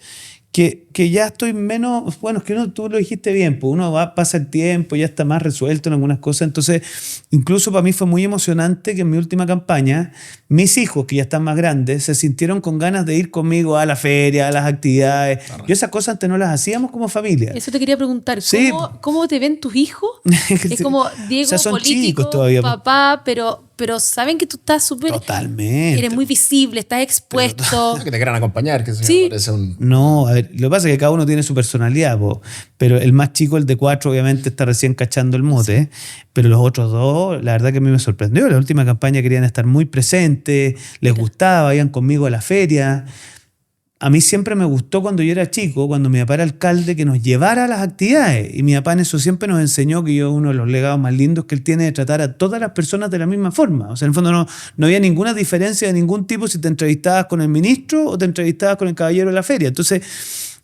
que ya estoy menos... Bueno, es que tú lo dijiste bien, pues uno pasa el tiempo, ya está más resuelto en algunas cosas. Entonces, incluso para mí fue muy emocionante que en mi última campaña, mis hijos, que ya están más grandes, se sintieron con ganas de ir conmigo a la feria, a las actividades. Yo esas cosas antes no las hacíamos como familia. Eso te quería preguntar. Sí. ¿Cómo te ven tus hijos? Es como Diego, O sea, son político, chicos todavía. papá, pero saben que tú estás súper... Totalmente. Eres muy visible, estás expuesto. Que te quieran acompañar, que eso Sí. me parece un... No, a ver, lo que pasa es que cada uno tiene su personalidad, po, pero el más chico, el de 4, obviamente está recién cachando el mote, pero los otros dos, la verdad que a mí me sorprendió. La última campaña querían estar muy presentes, les gustaba, iban conmigo a la feria. A mí siempre me gustó cuando yo era chico, cuando mi papá era alcalde, que nos llevara a las actividades. Y mi papá en eso siempre nos enseñó que uno de los legados más lindos que él tiene de tratar a todas las personas de la misma forma. O sea, en el fondo no había ninguna diferencia de ningún tipo si te entrevistabas con el ministro o te entrevistabas con el caballero de la feria. Entonces,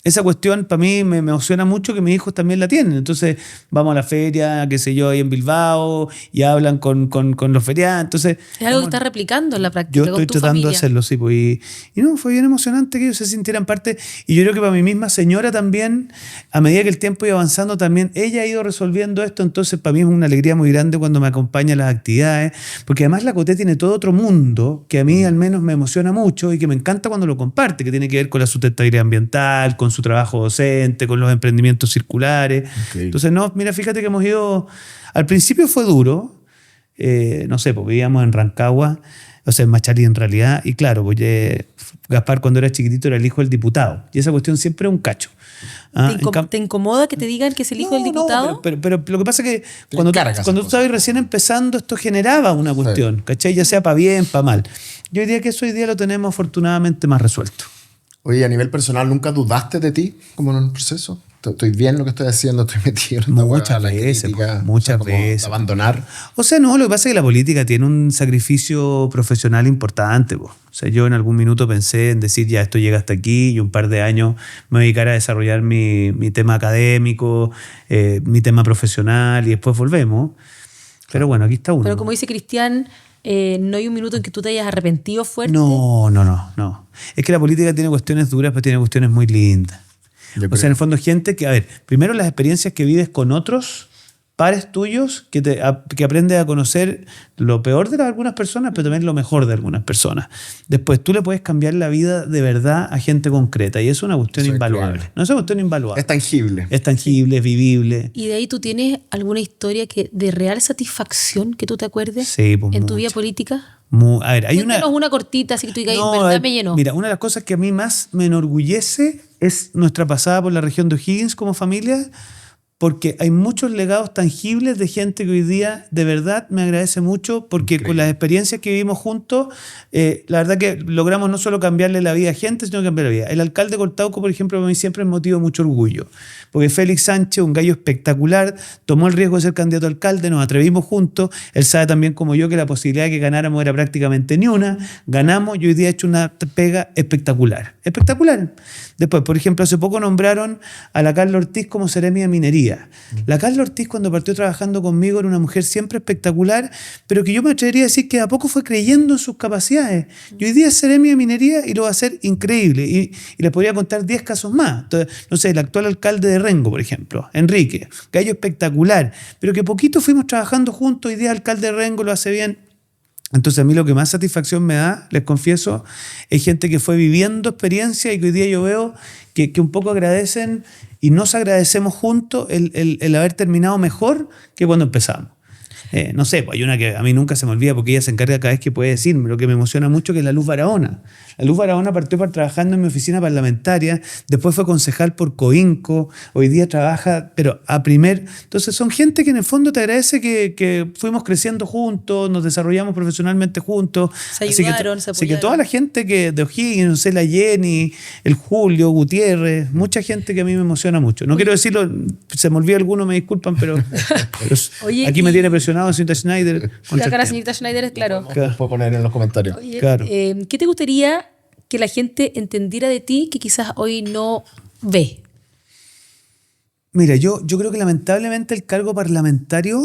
esa cuestión para mí me emociona mucho que mis hijos también la tienen. Entonces, vamos a la feria, qué sé yo, ahí en Bilbao, y hablan con los feriados. Entonces, Es algo que estás replicando en la práctica yo con estoy tu tratando familia. de hacerlo, sí. Pues, y no, fue bien emocionante que ellos se sintieran parte. Y yo creo que para mi misma señora también, a medida que el tiempo iba avanzando, también ella ha ido resolviendo esto. Entonces, para mí es una alegría muy grande cuando me acompaña a las actividades. Porque además la Coté tiene todo otro mundo que a mí al menos me emociona mucho y que me encanta cuando lo comparte, que tiene que ver con la sustentabilidad ambiental, con su trabajo docente, con los emprendimientos circulares. Okay. Entonces, no, mira, fíjate que hemos ido... Al principio fue duro. No sé, pues vivíamos en Rancagua, o sea, en Machalí en realidad, y claro, pues Gaspar cuando era chiquitito era el hijo del diputado, y esa cuestión siempre es un cacho. ¿Te incomoda que te digan que es el hijo del diputado? No, pero lo que pasa es que cuando tú estabas recién empezando, esto generaba una cuestión, sí. ¿Cachai? Ya sea para bien, para mal. Yo diría que eso hoy día lo tenemos afortunadamente más resuelto. Oye, a nivel personal, ¿nunca dudaste de ti como en el proceso? ¿Estoy bien lo que estoy haciendo? ¿Estoy metido en muchas veces? Muchas veces. ¿Abandonar? O sea, no, lo que pasa es que la política tiene un sacrificio profesional importante. O sea, yo en algún minuto pensé en decir, ya, esto llega hasta aquí y un par de años me voy a dedicar a desarrollar mi tema académico, mi tema profesional y después volvemos. Pero bueno, aquí está uno. Pero como dice Cristian, no hay un minuto en que tú te hayas arrepentido fuerte. No. Es que la política tiene cuestiones duras, pero tiene cuestiones muy lindas. O sea, en el fondo, gente que, a ver, primero las experiencias que vives con otros pares tuyos que aprendes a conocer lo peor de algunas personas, pero también lo mejor de algunas personas. Después tú le puedes cambiar la vida de verdad a gente concreta y eso es una cuestión invaluable. No es una cuestión invaluable. Es tangible. Es tangible, es vivible. ¿Y de ahí tú tienes alguna historia de real satisfacción que tú te acuerdes Sí, pues en tu mucho. vida política? A ver, hay Cuéntanos una cortita, así que tú digas, en verdad me llenó. Mira, una de las cosas que a mí más me enorgullece es nuestra pasada por la región de O'Higgins como familia, porque hay muchos legados tangibles de gente que hoy día de verdad me agradece mucho, porque con las experiencias que vivimos juntos, la verdad que logramos no solo cambiarle la vida a gente, sino cambiar la vida. El alcalde Cortauco, por ejemplo, para mí siempre es motivo de mucho orgullo, porque Félix Sánchez, un gallo espectacular, tomó el riesgo de ser candidato a alcalde, nos atrevimos juntos, él sabe también como yo que la posibilidad de que ganáramos era prácticamente ni una, ganamos y hoy día he hecho una pega espectacular. Espectacular. Después, por ejemplo, hace poco nombraron a la Carla Ortiz como seremi de minería. La Carla Ortiz, cuando partió trabajando conmigo, era una mujer siempre espectacular, pero que yo me atrevería a decir que a poco fue creyendo en sus capacidades. Y hoy día es seremi de minería y lo va a hacer increíble. Y les podría contar 10 casos más. Entonces, no sé, el actual alcalde de Rengo, por ejemplo, Enrique, gallo espectacular, pero que poquito fuimos trabajando juntos. Hoy día el alcalde de Rengo lo hace bien. Entonces a mí lo que más satisfacción me da, les confieso, es gente que fue viviendo experiencia y que hoy día yo veo que un poco agradecen y nos agradecemos juntos el haber terminado mejor que cuando empezamos. No sé, pues hay una que a mí nunca se me olvida porque ella se encarga cada vez que puede decirme, lo que me emociona mucho, que es la Luz Barahona. La Luz Barahona partió trabajando en mi oficina parlamentaria, después fue concejal por Coinco, hoy día trabaja, pero a primer... Entonces son gente que en el fondo te agradece que fuimos creciendo juntos, nos desarrollamos profesionalmente juntos. Se ayudaron, se Así que apoyaron. toda la gente que de O'Higgins, no sé, la Jenny, el Julio, Gutiérrez, mucha gente que a mí me emociona mucho. No quiero decirlo, se me olvida alguno, me disculpan, pero Oye, aquí me tiene presionado señorita Schneider. La cara señorita Schneider es claro. Puedes poner en los comentarios. Oye, Claro. ¿qué te gustaría que la gente entendiera de ti que quizás hoy no ve? Mira, yo creo que lamentablemente el cargo parlamentario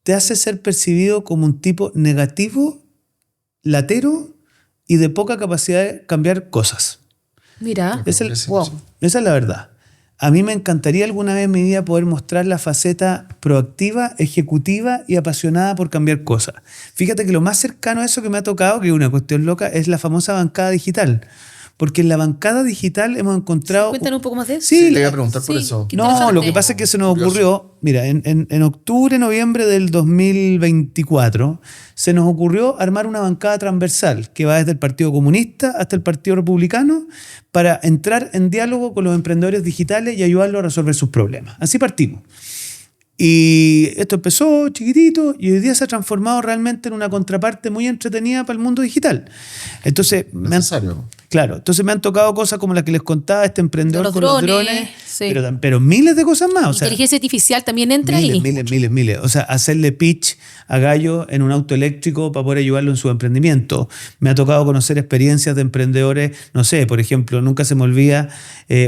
te hace ser percibido como un tipo negativo, latero y de poca capacidad de cambiar cosas. Mira, Es el- Sí, wow. sí. Esa es la verdad. A mí me encantaría alguna vez en mi vida poder mostrar la faceta proactiva, ejecutiva y apasionada por cambiar cosas. Fíjate que lo más cercano a eso que me ha tocado, que es una cuestión loca, es la famosa bancada digital. Porque en la bancada digital hemos encontrado... Cuéntanos un poco más de eso. Sí, Te iba a preguntar por eso. qué No, interesante. lo que pasa es que se nos ocurrió, mira, en octubre, noviembre del 2024, se nos ocurrió armar una bancada transversal que va desde el Partido Comunista hasta el Partido Republicano para entrar en diálogo con los emprendedores digitales y ayudarlos a resolver sus problemas. Así partimos. Y esto empezó chiquitito y hoy día se ha transformado realmente en una contraparte muy entretenida para el mundo digital. Entonces, Necesario. Claro, entonces me han tocado cosas como las que les contaba, este emprendedor Los con los drones, drones, sí. pero miles de cosas más. O sea, Inteligencia artificial también entra ahí. miles. O sea, hacerle pitch a Gallo en un auto eléctrico para poder ayudarlo en su emprendimiento. Me ha tocado conocer experiencias de emprendedores, no sé, por ejemplo, nunca se me olvida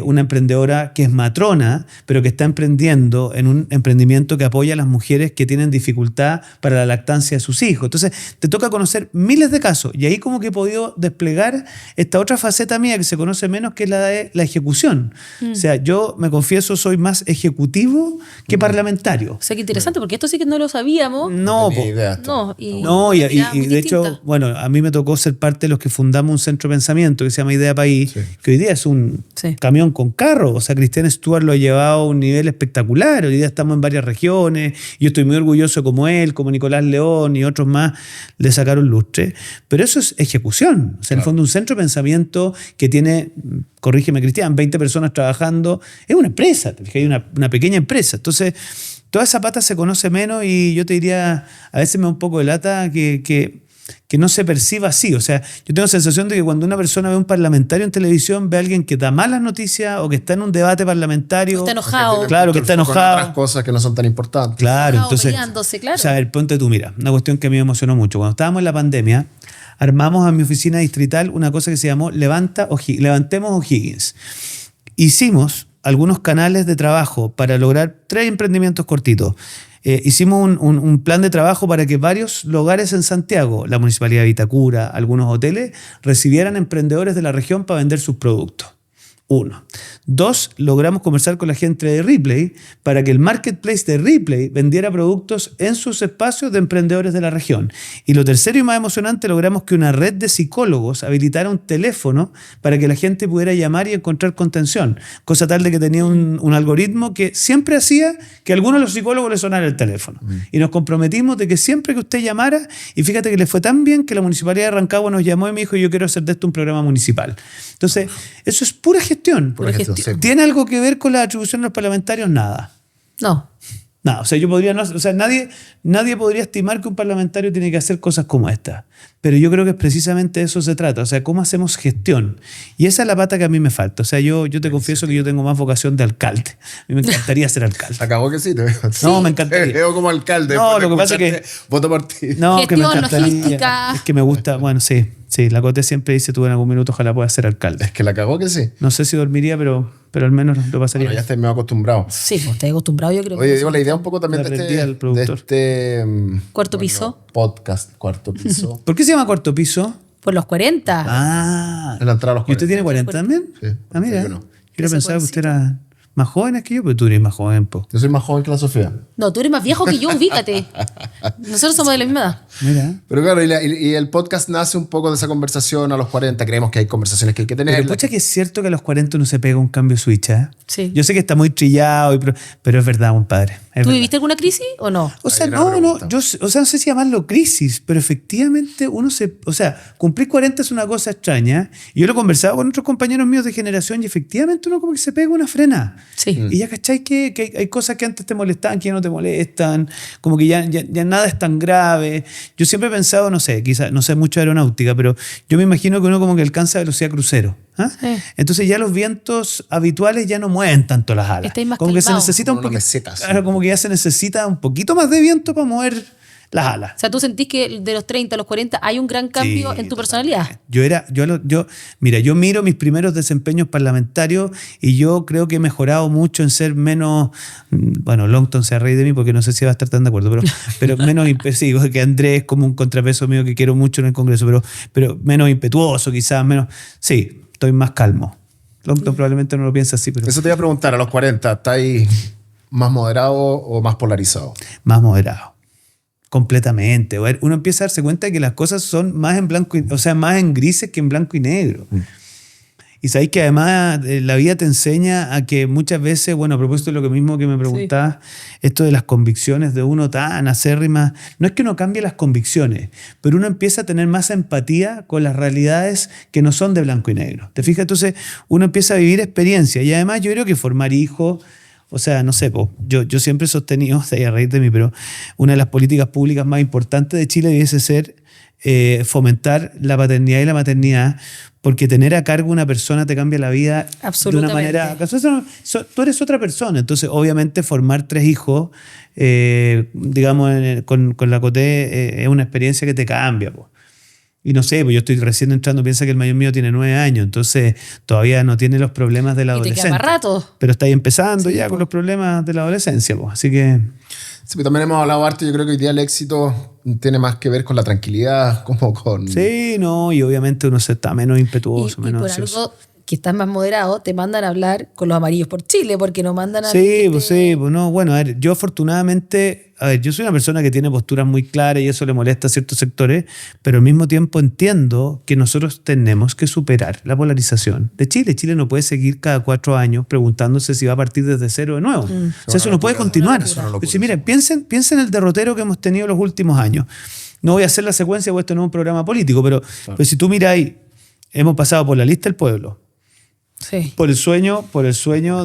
una emprendedora que es matrona, pero que está emprendiendo en un emprendimiento que apoya a las mujeres que tienen dificultad para la lactancia de sus hijos. Entonces, te toca conocer miles de casos y ahí como que he podido desplegar esta otra faceta mía que se conoce menos, que es la de la ejecución. O sea, yo me confieso, soy más ejecutivo que parlamentario. O sea, qué interesante, porque esto sí que no lo sabíamos. No, tenía idea esto. No, y, no, y mirada muy de hecho, distinta. bueno, a mí me tocó ser parte de los que fundamos un centro de pensamiento que se llama Idea País, Sí. que hoy día es un Sí. camión con carro. O sea, Cristian Stewart lo ha llevado a un nivel espectacular. Hoy día estamos en varias regiones. Yo estoy muy orgulloso como él, como Nicolás León y otros más le sacaron lustre. Pero eso es ejecución. O sea, en el fondo, un centro de pensamiento que tiene, corrígeme Cristian, 20 personas trabajando, es una empresa, te fijas, una pequeña empresa. Entonces, toda esa pata se conoce menos y yo te diría, a veces me da un poco de lata que no se perciba así. O sea, yo tengo la sensación de que cuando una persona ve a un parlamentario en televisión, ve a alguien que da malas noticias o que está en un debate parlamentario. Está enojado. Claro, que está Con enojado. otras cosas que no son tan importantes. Claro, Enojado, entonces. peleándose, claro. O sea, a ver, ponte tú, mira, una cuestión que a mí me emocionó mucho. Cuando estábamos en la pandemia, armamos a mi oficina distrital una cosa que se llamó Levantemos O'Higgins. Hicimos algunos canales de trabajo para lograr 3 emprendimientos cortitos. Hicimos un plan de trabajo para que varios lugares en Santiago, la Municipalidad de Vitacura, algunos hoteles, recibieran emprendedores de la región para vender sus productos. Uno. Dos, logramos conversar con la gente de Ripley para que el marketplace de Ripley vendiera productos en sus espacios de emprendedores de la región. Y lo tercero y más emocionante, logramos que una red de psicólogos habilitara un teléfono para que la gente pudiera llamar y encontrar contención. Cosa tal de que tenía un algoritmo que siempre hacía que a alguno de los psicólogos le sonara el teléfono. Y nos comprometimos de que siempre que usted llamara, y fíjate que le fue tan bien que la Municipalidad de Rancagua nos llamó y me dijo, yo quiero hacer de esto un programa municipal. Entonces, eso es pura gestión. Pura gestión, sí. ¿Tiene algo que ver con la atribución de los parlamentarios? Nada. No. Nada. O sea, yo podría no, o sea, nadie podría estimar que un parlamentario tiene que hacer cosas como esta. Pero yo creo que precisamente de eso se trata. O sea, cómo hacemos gestión. Y esa es la pata que a mí me falta. O sea, yo te confieso que yo tengo más vocación de alcalde. A mí me encantaría ser alcalde. Acabó que sí, te veo. No, me encantaría. Te veo como alcalde. No, lo que pasa es que... Voto por ti. No, que me Gestión, encantaría. logística. Es que me gusta, bueno, sí. Sí, la Cote siempre dice, tú en algún minuto ojalá puedas ser alcalde. Es que la cagó que sí. No sé si dormiría, pero al menos lo pasaría. Bueno, ya estoy medio acostumbrado. Sí, pues estoy acostumbrado, yo creo. Oye, digo, la idea un poco también Le de rendía al productor. Cuarto piso. Podcast, Cuarto Piso. ¿Por qué se llama Cuarto Piso? Por los 40. Ah. En la entrada a los ¿Y usted 40. tiene 40 también? Sí, Ah, mira. 41. Yo hubiera pensado que usted era más joven que yo, pero tú eres más joven, po. Yo soy más joven que la Sofía. No, tú eres más viejo que yo, ubícate. Nosotros somos de la misma edad. Mira. Pero claro, y el podcast nace un poco de esa conversación a los 40. Creemos que hay conversaciones que hay que tener. Pero pucha que es cierto que a los 40 uno se pega un cambio switch, ¿eh? Sí. Yo sé que está muy trillado, pero es verdad, compadre. Es ¿Tú verdad. viviste alguna crisis o no? O sea, Hay una no, pregunta. yo, o sea, no sé si llamarlo crisis, pero efectivamente uno se... O sea, cumplir 40 es una cosa extraña. Y yo lo he conversado con otros compañeros míos de generación y efectivamente uno como que se pega una frena. Sí. Y ya cachai que hay cosas que antes te molestaban, que ya no te molestan, como que ya nada es tan grave. Yo siempre he pensado, no sé, quizás no sé mucho de aeronáutica, pero yo me imagino que uno como que alcanza velocidad crucero. ¿Ah? Sí. Entonces ya los vientos habituales ya no mueven tanto las alas. Estáis más como que se calmado. necesita un Como una poquito. meseta, sí. Claro, como que ya se necesita un poquito más de viento para mover las alas. O sea, ¿tú sentís que de los 30 a los 40 hay un gran cambio Sí, en tu totalmente. personalidad? Mira, yo miro mis primeros desempeños parlamentarios y yo creo que he mejorado mucho en ser menos, bueno, Longton se ríe de mí porque no sé si va a estar tan de acuerdo, pero menos impesivo, que Andrés es como un contrapeso mío que quiero mucho en el Congreso, pero menos impetuoso quizás, menos, sí, estoy más calmo. Longton probablemente no lo piensa así, pero Eso te iba a preguntar, a los 40, ¿estáis más moderado o más polarizado? más moderado. Completamente. A ver, uno empieza a darse cuenta de que las cosas son más en blanco, o sea, más en grises que en blanco y negro. Y sabéis que además la vida te enseña a que muchas veces, bueno, a propósito de lo mismo que me preguntabas, esto de las convicciones de uno tan acérrimas, no es que uno cambie las convicciones, pero uno empieza a tener más empatía con las realidades que no son de blanco y negro. ¿Te fijas? Entonces uno empieza a vivir experiencia y además yo creo que formar hijos, o sea, no sé, yo siempre he sostenido, o sea, a reír de mí, pero una de las políticas públicas más importantes de Chile debiese ser fomentar la paternidad y la maternidad, porque tener a cargo una persona te cambia la vida de una Absolutamente. manera... Tú eres otra persona, entonces obviamente formar 3 hijos, digamos, con la Coté es una experiencia que te cambia, po. Y no sé, pues yo estoy recién entrando, piensa que el mayor mío tiene 9 años, entonces todavía no tiene los problemas de la Y te queda adolescencia. más rato. Pero está ahí empezando ya con los problemas de la adolescencia, pues. Así que... Sí, pero también hemos hablado harto, yo creo que hoy día el éxito tiene más que ver con la tranquilidad, como con... Sí, no, y obviamente uno se está menos impetuoso, Y menos por ansioso. algo que estás más moderado, te mandan a hablar con los amarillos por Chile, porque no mandan a... Sí, pues no, bueno, a ver, yo afortunadamente, yo soy una persona que tiene posturas muy claras y eso le molesta a ciertos sectores, pero al mismo tiempo entiendo que nosotros tenemos que superar la polarización de Chile. Chile no puede seguir cada 4 años preguntándose si va a partir desde cero de nuevo. O sea, eso no puede continuar. Es una locura. Pero si, miren, piensen en el derrotero que hemos tenido los últimos años. No voy a hacer la secuencia porque esto no es un programa político, pero si tú miras ahí, hemos pasado por la lista del pueblo, Sí. por el sueño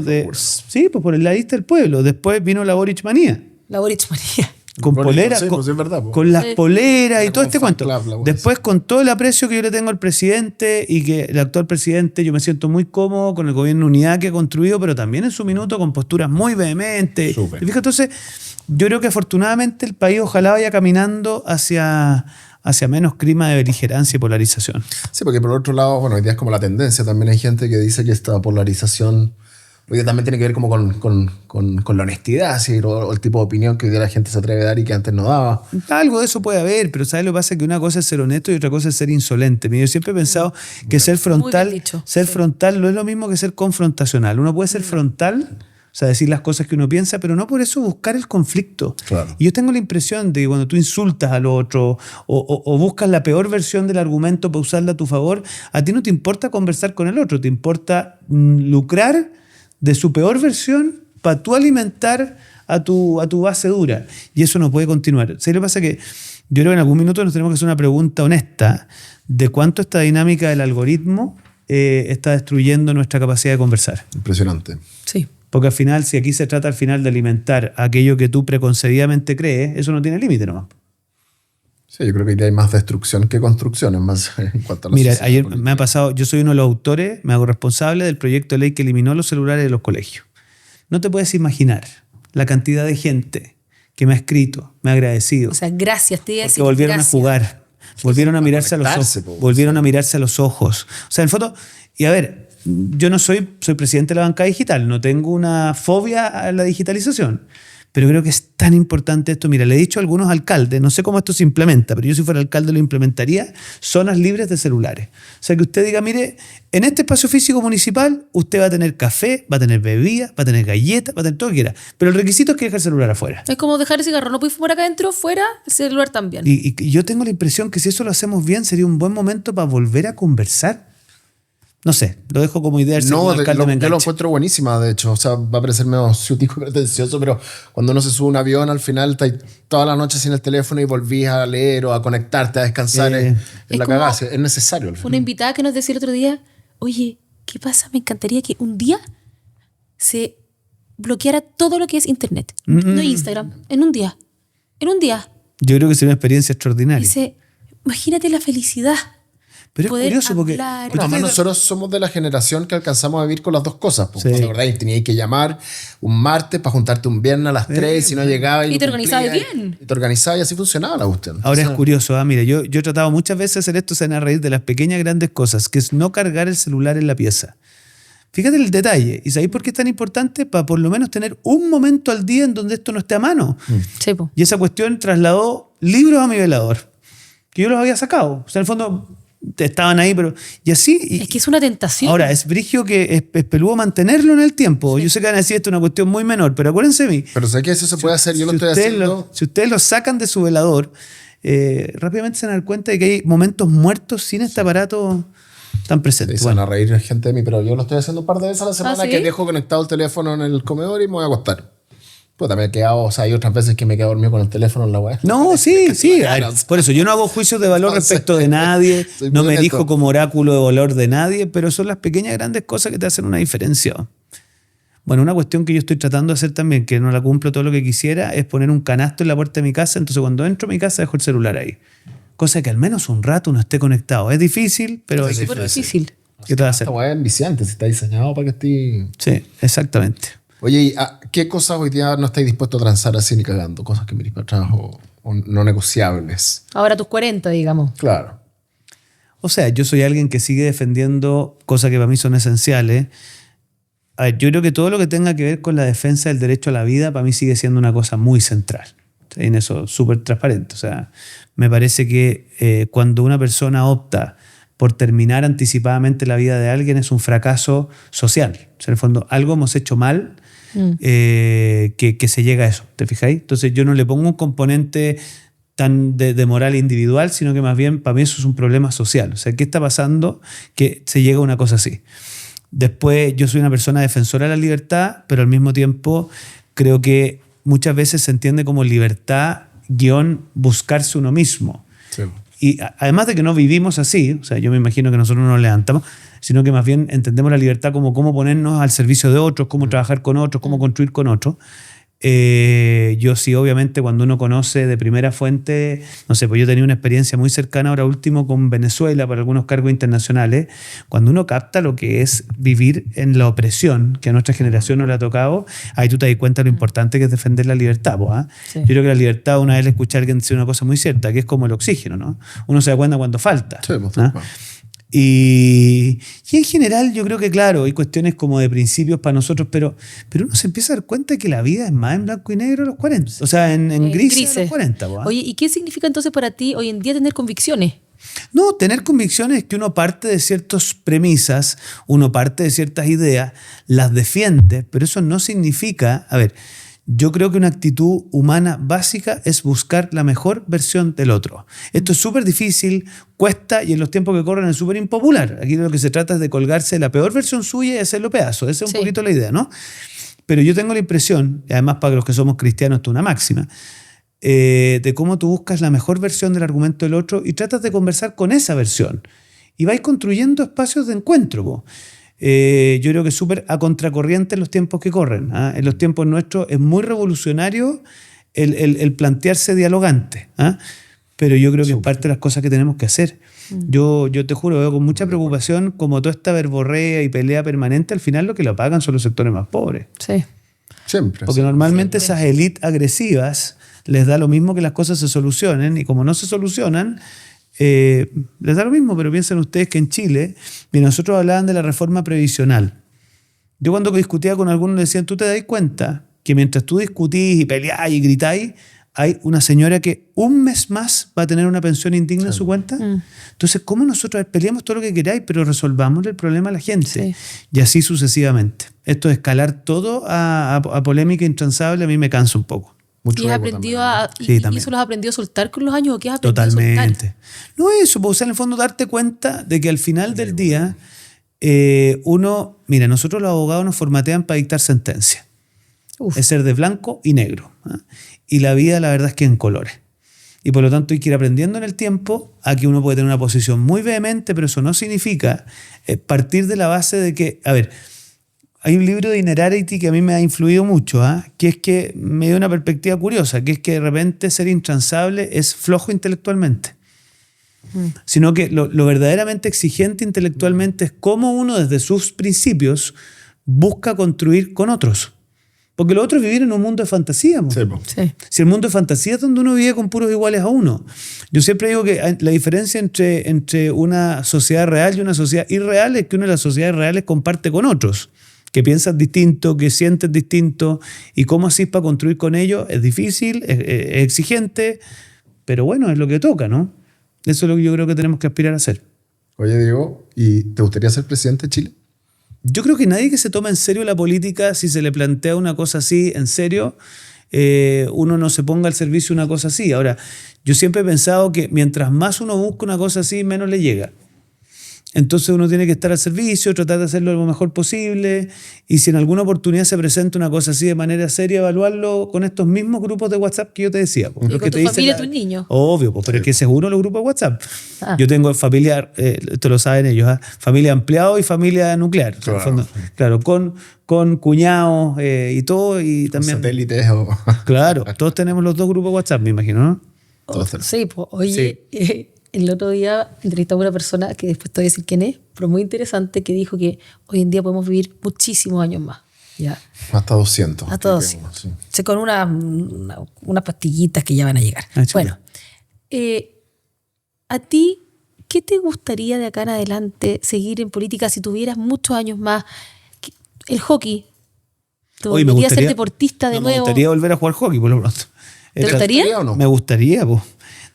de... Sí, pues por la lista del pueblo. Después vino la Boric manía. La Boric María. Con Boric, poleras, sí, pues es verdad, pues. con las Sí. poleras y Era todo como este fan cuento. club, la wea. Después, con todo el aprecio que yo le tengo al presidente y que el actual presidente, yo me siento muy cómodo con el gobierno de unidad que ha construido, pero también en su minuto con posturas muy vehementes. Súper. ¿Te fijas? Entonces, yo creo que afortunadamente el país ojalá vaya caminando hacia menos clima de beligerancia y polarización. Sí, porque por otro lado, bueno, hoy día es como la tendencia. También hay gente que dice que esta polarización Hoy día también tiene que ver como con la honestidad, ¿sí? O el tipo de opinión que hoy día la gente se atreve a dar y que antes no daba. Algo de eso puede haber, pero ¿sabes lo que pasa? Que una cosa es ser honesto y otra cosa es ser insolente. Mira, yo siempre he pensado que ser frontal, bien dicho, ser sí. frontal no es lo mismo que ser confrontacional. Uno puede ser frontal, o sea, decir las cosas que uno piensa, pero no por eso buscar el conflicto. Claro. Y yo tengo la impresión de que cuando tú insultas al otro o buscas la peor versión del argumento para usarla a tu favor, a ti no te importa conversar con el otro, te importa lucrar de su peor versión para tú alimentar a tu base dura. Y eso no puede continuar. ¿Sabes lo que pasa? Que yo creo que en algún minuto nos tenemos que hacer una pregunta honesta de cuánto esta dinámica del algoritmo está destruyendo nuestra capacidad de conversar. Impresionante. Sí. Porque al final, si aquí se trata al final de alimentar aquello que tú preconcebidamente crees, eso no tiene límite nomás. Sí, yo creo que hoy día hay más destrucción que construcción en más en cuanto a la Mira, sociedad ayer política. me ha pasado, yo soy uno de los autores, me hago responsable del proyecto de ley que eliminó los celulares de los colegios. No te puedes imaginar la cantidad de gente que me ha escrito, me ha agradecido, O sea, gracias, te iba a porque decir volvieron gracias. a jugar, volvieron a mirarse a los conectarse, ojos, po. volvieron a mirarse a los ojos. O sea, en foto, y a ver, yo no soy presidente de la banca digital, no tengo una fobia a la digitalización, pero creo que es tan importante esto. Mira, le he dicho a algunos alcaldes, no sé cómo esto se implementa, pero yo si fuera alcalde lo implementaría, zonas libres de celulares. O sea, que usted diga, mire, en este espacio físico municipal usted va a tener café, va a tener bebida, va a tener galletas, va a tener todo lo que quiera, pero el requisito es que deje el celular afuera. Es como dejar el cigarro, no puedes fumar acá adentro, fuera, el celular también. Y yo tengo la impresión que si eso lo hacemos bien, sería un buen momento para volver a conversar. No sé, lo dejo como idea. No, alcalde me yo lo enganche. encuentro buenísima, de hecho. O sea, va a parecer medio ciútico y pretencioso, pero cuando uno se sube a un avión, al final estás toda la noche sin el teléfono y volvís a leer o a conectarte, a descansar. Es Es la como cagada, es necesario al Una final. invitada que nos decía el otro día, oye, ¿qué pasa? Me encantaría que un día se bloqueara todo lo que es internet. No Instagram, en un día. En un día. Yo creo que sería una experiencia extraordinaria. Dice, imagínate la felicidad. Pero es poder curioso porque... hablar. Bueno, además nosotros somos de la generación que alcanzamos a vivir con las dos cosas. Sí. ¿La verdad? Tenías que llamar un martes para juntarte un viernes a las 3, si no llegaba Y lo te organizabas cumplías, bien. Y te organizabas y así funcionaba la cuestión. Ahora O sea, es curioso, mira, yo he tratado muchas veces de hacer esto, se van a reír de las pequeñas grandes cosas, que es no cargar el celular en la pieza. Fíjate el detalle. ¿Y sabéis por qué es tan importante? Para por lo menos tener un momento al día en donde esto no esté a mano. Sí, po. Y esa cuestión trasladó libros a mi velador, que yo los había sacado. O sea, en el fondo estaban ahí, pero... Y así... y- Es que es una tentación. Ahora, es brigio que es peludo mantenerlo en el tiempo. Yo sé que van a decir esto es una cuestión muy menor, pero acuérdense de mí. Pero sé que eso se puede hacer, yo lo Si estoy ustedes haciendo. si ustedes lo sacan de su velador, rápidamente se van a dar cuenta de que hay momentos muertos sin este aparato tan presente. Se van Bueno, a reír gente de mí, pero yo lo estoy haciendo un par de veces a la semana ¿sí? que dejo conectado el teléfono en el comedor y me voy a acostar. Pues también he quedado, o sea, hay otras veces que me he quedado dormido con el teléfono en la web. no, sí, sí. la a ver, gana. por eso yo no hago juicios de valor Entonces, respecto de nadie, soy no muy me honesto. erijo como oráculo de valor de nadie, pero son las pequeñas grandes cosas que te hacen una diferencia. Bueno, una cuestión que yo estoy tratando de hacer también, que no la cumplo todo lo que quisiera, es poner un canasto en la puerta de mi casa, entonces cuando entro a mi casa dejo el celular ahí. Cosa que al menos un rato uno esté conectado. Es difícil, pero Es Súper difícil. ¿qué te va a hacer? Esta weá es enviciante, si está diseñado para que esté... Sí, exactamente. Oye, ¿y qué cosas hoy día no estáis dispuesto a transar así ni cagando? Cosas que mirís para atrás o no negociables. Ahora tus 40, digamos. Claro. O sea, yo soy alguien que sigue defendiendo cosas que para mí son esenciales. A ver, yo creo que todo lo que tenga que ver con la defensa del derecho a la vida para mí sigue siendo una cosa muy central. En eso súper transparente. O sea, me parece que cuando una persona opta por terminar anticipadamente la vida de alguien es un fracaso social. O sea, en el fondo, algo hemos hecho mal que se llega a eso. ¿Te fijáis? Entonces yo no le pongo un componente tan de moral individual, sino que más bien para mí eso es un problema social. O sea, ¿qué está pasando que se llega a una cosa así? Después, yo soy una persona defensora de la libertad, pero al mismo tiempo creo que muchas veces se entiende como libertad guión buscarse uno mismo. Sí. Y además de que no vivimos así, o sea, yo me imagino que nosotros no nos levantamos, sino que más bien entendemos la libertad como cómo ponernos al servicio de otros, cómo trabajar con otros, cómo construir con otros. Yo sí, obviamente, cuando uno conoce de primera fuente, no sé, pues yo tenía una experiencia muy cercana ahora último con Venezuela para algunos cargos internacionales, cuando uno capta lo que es vivir en la opresión, que a nuestra generación no le ha tocado, ahí tú te das cuenta de lo importante que es defender la libertad. Pues, ¿ah? Sí. Yo creo que la libertad, una vez le escuché a alguien decir una cosa muy cierta, que es como el oxígeno, ¿no? Uno se da cuenta cuando falta. Sí, pues, ¿ah? bueno. Y en general yo creo que, claro, hay cuestiones como de principios para nosotros, pero uno se empieza a dar cuenta de que la vida es más en blanco y negro a los 40. O sea, en grises a los 40. ¿Ah? Oye, ¿y qué significa entonces para ti hoy en día tener convicciones? No, tener convicciones es que uno parte de ciertas premisas, uno parte de ciertas ideas, las defiende, pero eso no significa, a ver, yo creo que una actitud humana básica es buscar la mejor versión del otro. Esto es súper difícil, cuesta y en los tiempos que corren es súper impopular. Aquí lo que se trata es de colgarse de la peor versión suya y hacerlo pedazo. Esa es un poquito la idea, ¿no? Pero yo tengo la impresión, y además para los que somos cristianos esto es una máxima, de cómo tú buscas la mejor versión del argumento del otro y tratas de conversar con esa versión. Y vais construyendo espacios de encuentro, po. Yo creo que es súper a contracorriente en los tiempos que corren. ¿Ah? En los tiempos nuestros es muy revolucionario el plantearse dialogante. ¿Ah? Pero yo creo que es parte de las cosas que tenemos que hacer. Yo te juro, veo con mucha preocupación como toda esta verborrea y pelea permanente, al final lo que lo pagan son los sectores más pobres. Sí. Siempre. Porque normalmente esas élites agresivas les da lo mismo que las cosas se solucionen, y como no se solucionan, les da lo mismo. Pero piensen ustedes que en Chile, mira, nosotros hablaban de la reforma previsional. Yo cuando discutía con algunos le decían, ¿tú te das cuenta que mientras tú discutís y peleáis y gritáis, hay una señora que un mes más va a tener una pensión indigna en su cuenta? Entonces, ¿cómo nosotros peleamos todo lo que queráis, pero resolvamos el problema a la gente? Sí. Y así sucesivamente. Esto de escalar todo a polémica intransable a mí me cansa un poco. Mucho ¿Y has ego aprendido también. Sí, y también. eso lo has aprendido a soltar con los años o qué has aprendido a soltar? Totalmente. No eso, pues, o sea, en el fondo darte cuenta de que al final del día mira, nosotros los abogados nos formatean para dictar sentencia. Uf. Es ser de blanco y negro. ¿Ah? Y la vida, la verdad es que en colores. Y por lo tanto hay que ir aprendiendo en el tiempo a que uno puede tener una posición muy vehemente, pero eso no significa partir de la base de que, a ver, hay un libro de Innerarity que a mí me ha influido mucho, que es que me dio una perspectiva curiosa, que es que de repente ser intransable es flojo intelectualmente. Sino que lo verdaderamente exigente intelectualmente es cómo uno desde sus principios busca construir con otros. Porque lo otro es vivir en un mundo de fantasía. Sí, po. Sí. Si el mundo de fantasía es donde uno vive con puros iguales a uno. Yo siempre digo que la diferencia entre una sociedad real y una sociedad irreal es que una de las sociedades reales comparte con otros, que piensan distinto, que sienten distinto, y cómo así para construir con ellos es difícil, es exigente, pero bueno, es lo que toca, ¿no? Eso es lo que yo creo que tenemos que aspirar a hacer. Oye, Diego, ¿y te gustaría ser presidente de Chile? Yo creo que nadie que se toma en serio la política, si se le plantea una cosa así en serio, uno no se ponga al servicio de una cosa así. Ahora, yo siempre he pensado que mientras más uno busca una cosa así, menos le llega. Entonces uno tiene que estar al servicio, tratar de hacerlo lo mejor posible, y si en alguna oportunidad se presenta una cosa así de manera seria, evaluarlo con estos mismos grupos de WhatsApp que yo te decía. Y con tu familia y tus niños. Obvio, pues, pero es que seguro los grupos de WhatsApp. Ah. Yo tengo familia, esto lo saben ellos, familia ampliado y familia nuclear. O sea, en el fondo, claro, con cuñados y todo, y también... Satélites o... Claro, todos tenemos los dos grupos de WhatsApp, me imagino, ¿no? Todos tenemos. Sí, pues, oye, el otro día entrevistaba a una persona que después te voy a decir quién es, pero muy interesante, que dijo que hoy en día podemos vivir muchísimos años más. ¿Ya? Hasta 200. A todos. Sí. Sí, con unas pastillitas que ya van a llegar. Ah, chuta. Bueno, ¿a ti qué te gustaría de acá en adelante seguir en política si tuvieras muchos años más? El hockey. ¿Te Hoy me volverías a ser gustaría- deportista de No, nuevo? Me gustaría volver a jugar hockey, por lo pronto. ¿Te gustaría? o no? Me gustaría, pues.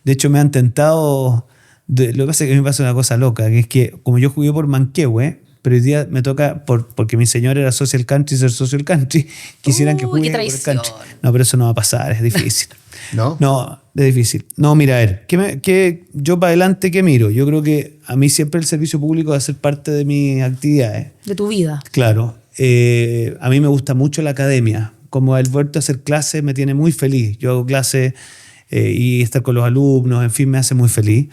De hecho, me han tentado. Lo que pasa es que me pasa una cosa loca, que es que como yo jugué por Manquehue, pero hoy día me toca, porque mi señor era social country, ser social country, quisieran que Uy, juegue qué por el traición. country. No, pero eso no va a pasar, es difícil. ¿No? No, es difícil. No, mira, a ver, yo para adelante, ¿qué miro? Yo creo que a mí siempre el servicio público va a ser parte de mis actividades. De tu vida. Claro. A mí me gusta mucho la academia. Como el vuelto a hacer clases me tiene muy feliz. Yo hago clases y estar con los alumnos, en fin, me hace muy feliz.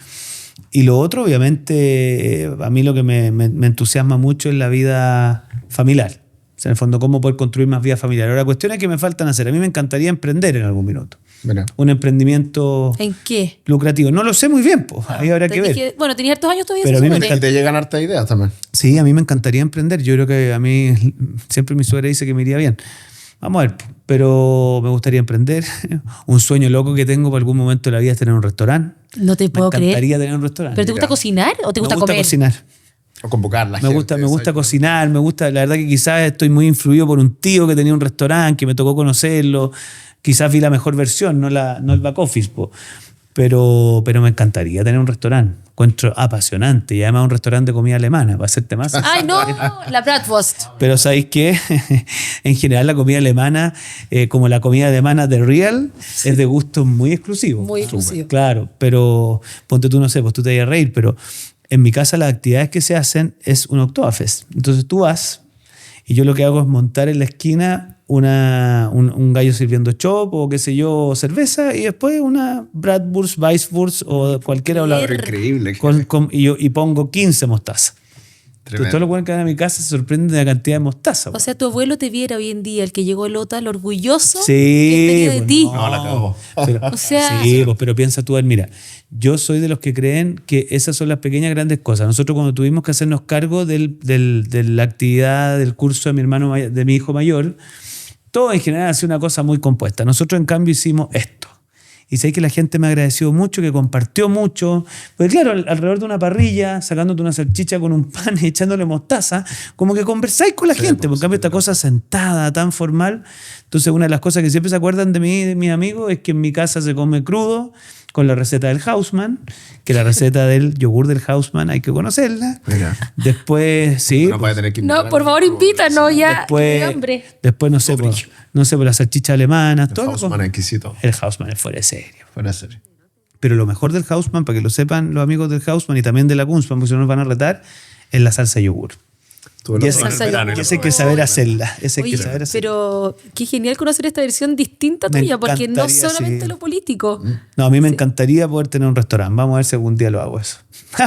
Y lo otro, obviamente, a mí lo que me entusiasma mucho es la vida familiar. O sea, en el fondo, cómo poder construir más vida familiar. Ahora, cuestiones que me faltan hacer. A mí me encantaría emprender en algún minuto. Mira. Un emprendimiento ¿En qué? lucrativo. No lo sé muy bien, pues. Ahí habrá Te que ver. dije- bueno, tenías hartos años todavía. Pero a se mí me supone. Y te llegan hartas ideas también. Sí, a mí me encantaría emprender. Yo creo que a mí siempre mi suegra dice que me iría bien. Vamos a ver, pero me gustaría emprender. Un sueño loco que tengo por algún momento de la vida es tener un restaurante. No te puedo Me creer. encantaría tener un restaurante. ¿Pero te gusta cocinar o te gusta me gusta comer? cocinar. O convocar a la Me gente. gusta exacto. cocinar, me gusta, la verdad que quizás estoy muy influido por un tío que tenía un restaurante, que me tocó conocerlo, quizás vi la mejor versión, no el back office, pero me encantaría tener un restaurante, encuentro apasionante, y además un restaurante de comida alemana, para hacerte más. Ay, no, la Bratwurst. Pero ¿sabéis qué? En general la comida alemana, como la comida alemana de Real, es de gusto muy exclusivo. Muy exclusivo. Claro, pero ponte tú, no sé, pues tú te vas a reír, pero en mi casa las actividades que se hacen es un Oktoberfest. Entonces tú vas y yo lo que hago es montar en la esquina un gallo sirviendo chop o qué sé yo, cerveza, y después una Bratwurst, Weisswurst o cualquiera. Pero increíble. Y pongo 15 mostazas. Entonces, todos los buenos que van a mi casa se sorprenden de la cantidad de mostaza. O sea, tu abuelo te viera hoy en día, el que llegó Lota, lo orgulloso Sí, que estaría de pues, ti. No, la cagó. Pero, O sea- sí, pues, pero piensa tú, mira, yo soy de los que creen que esas son las pequeñas grandes cosas. Nosotros cuando tuvimos que hacernos cargo de la actividad del curso de mi hermano, de mi hijo mayor, todo en general ha sido una cosa muy compuesta. Nosotros en cambio hicimos esto. Y sé que la gente me ha agradecido mucho, que compartió mucho. Porque claro, alrededor de una parrilla, sacándote una salchicha con un pan y echándole mostaza, como que conversáis con la gente. Porque en cambio esta cosa sentada, tan formal. Entonces una de las cosas que siempre se acuerdan de mí, de mis amigos, es que en mi casa se come crudo, con la receta del Hausmann, que la receta del yogur del Hausmann hay que conocerla. Mira. Después, sí. No puede tener que invitar No, por favor, invítanos ya. Qué hambre. Después no sé, por las salchichas alemanas. El todo Hausmann exquisito. El Hausmann es fuera de serio. Fuera de serie. Pero lo mejor del Hausmann, para que lo sepan los amigos del Hausmann y también de la Kunzmann, porque si no nos van a retar, es la salsa de yogur. Tuve la Y otra salsa en el verano y yogur. lo esa hay que probé. saber hacerla. Esa hay Oye, que saber hacerla. pero qué genial conocer esta versión distinta Me tuya, porque no encantaría, solamente sí. lo político. No, a mí me encantaría poder tener un restaurante. Vamos a ver si algún día lo hago eso.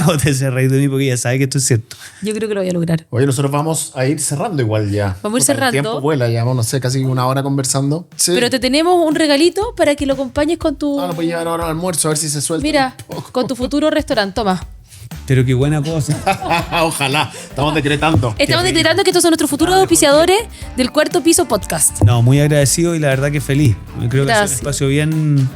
O te se reír de mí porque ya sabes que esto es cierto. Yo creo que lo voy a lograr. Oye, nosotros vamos a ir cerrando igual ya. Vamos a ir Puta, cerrando. El tiempo vuela, llevamos, no sé, casi una hora conversando. Sí. Pero te tenemos un regalito para que lo acompañes con tu... No, no puedes llevar ahora al almuerzo, a ver si se suelta. Mira, un poco. con tu futuro restaurante. Toma. Pero qué buena cosa. Ojalá. Estamos decretando. Estamos declarando que estos son nuestros futuros auspiciadores del Cuarto Piso Podcast. No, muy agradecido y la verdad que feliz. Creo que es un Gracias. espacio bien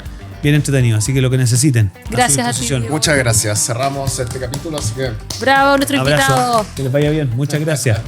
entretenido, así que lo que necesiten. Gracias a ti, disposición. Diego. Muchas gracias. Cerramos este capítulo, así que Bravo, nuestro Abrazo. invitado. Que les vaya bien. Muchas gracias.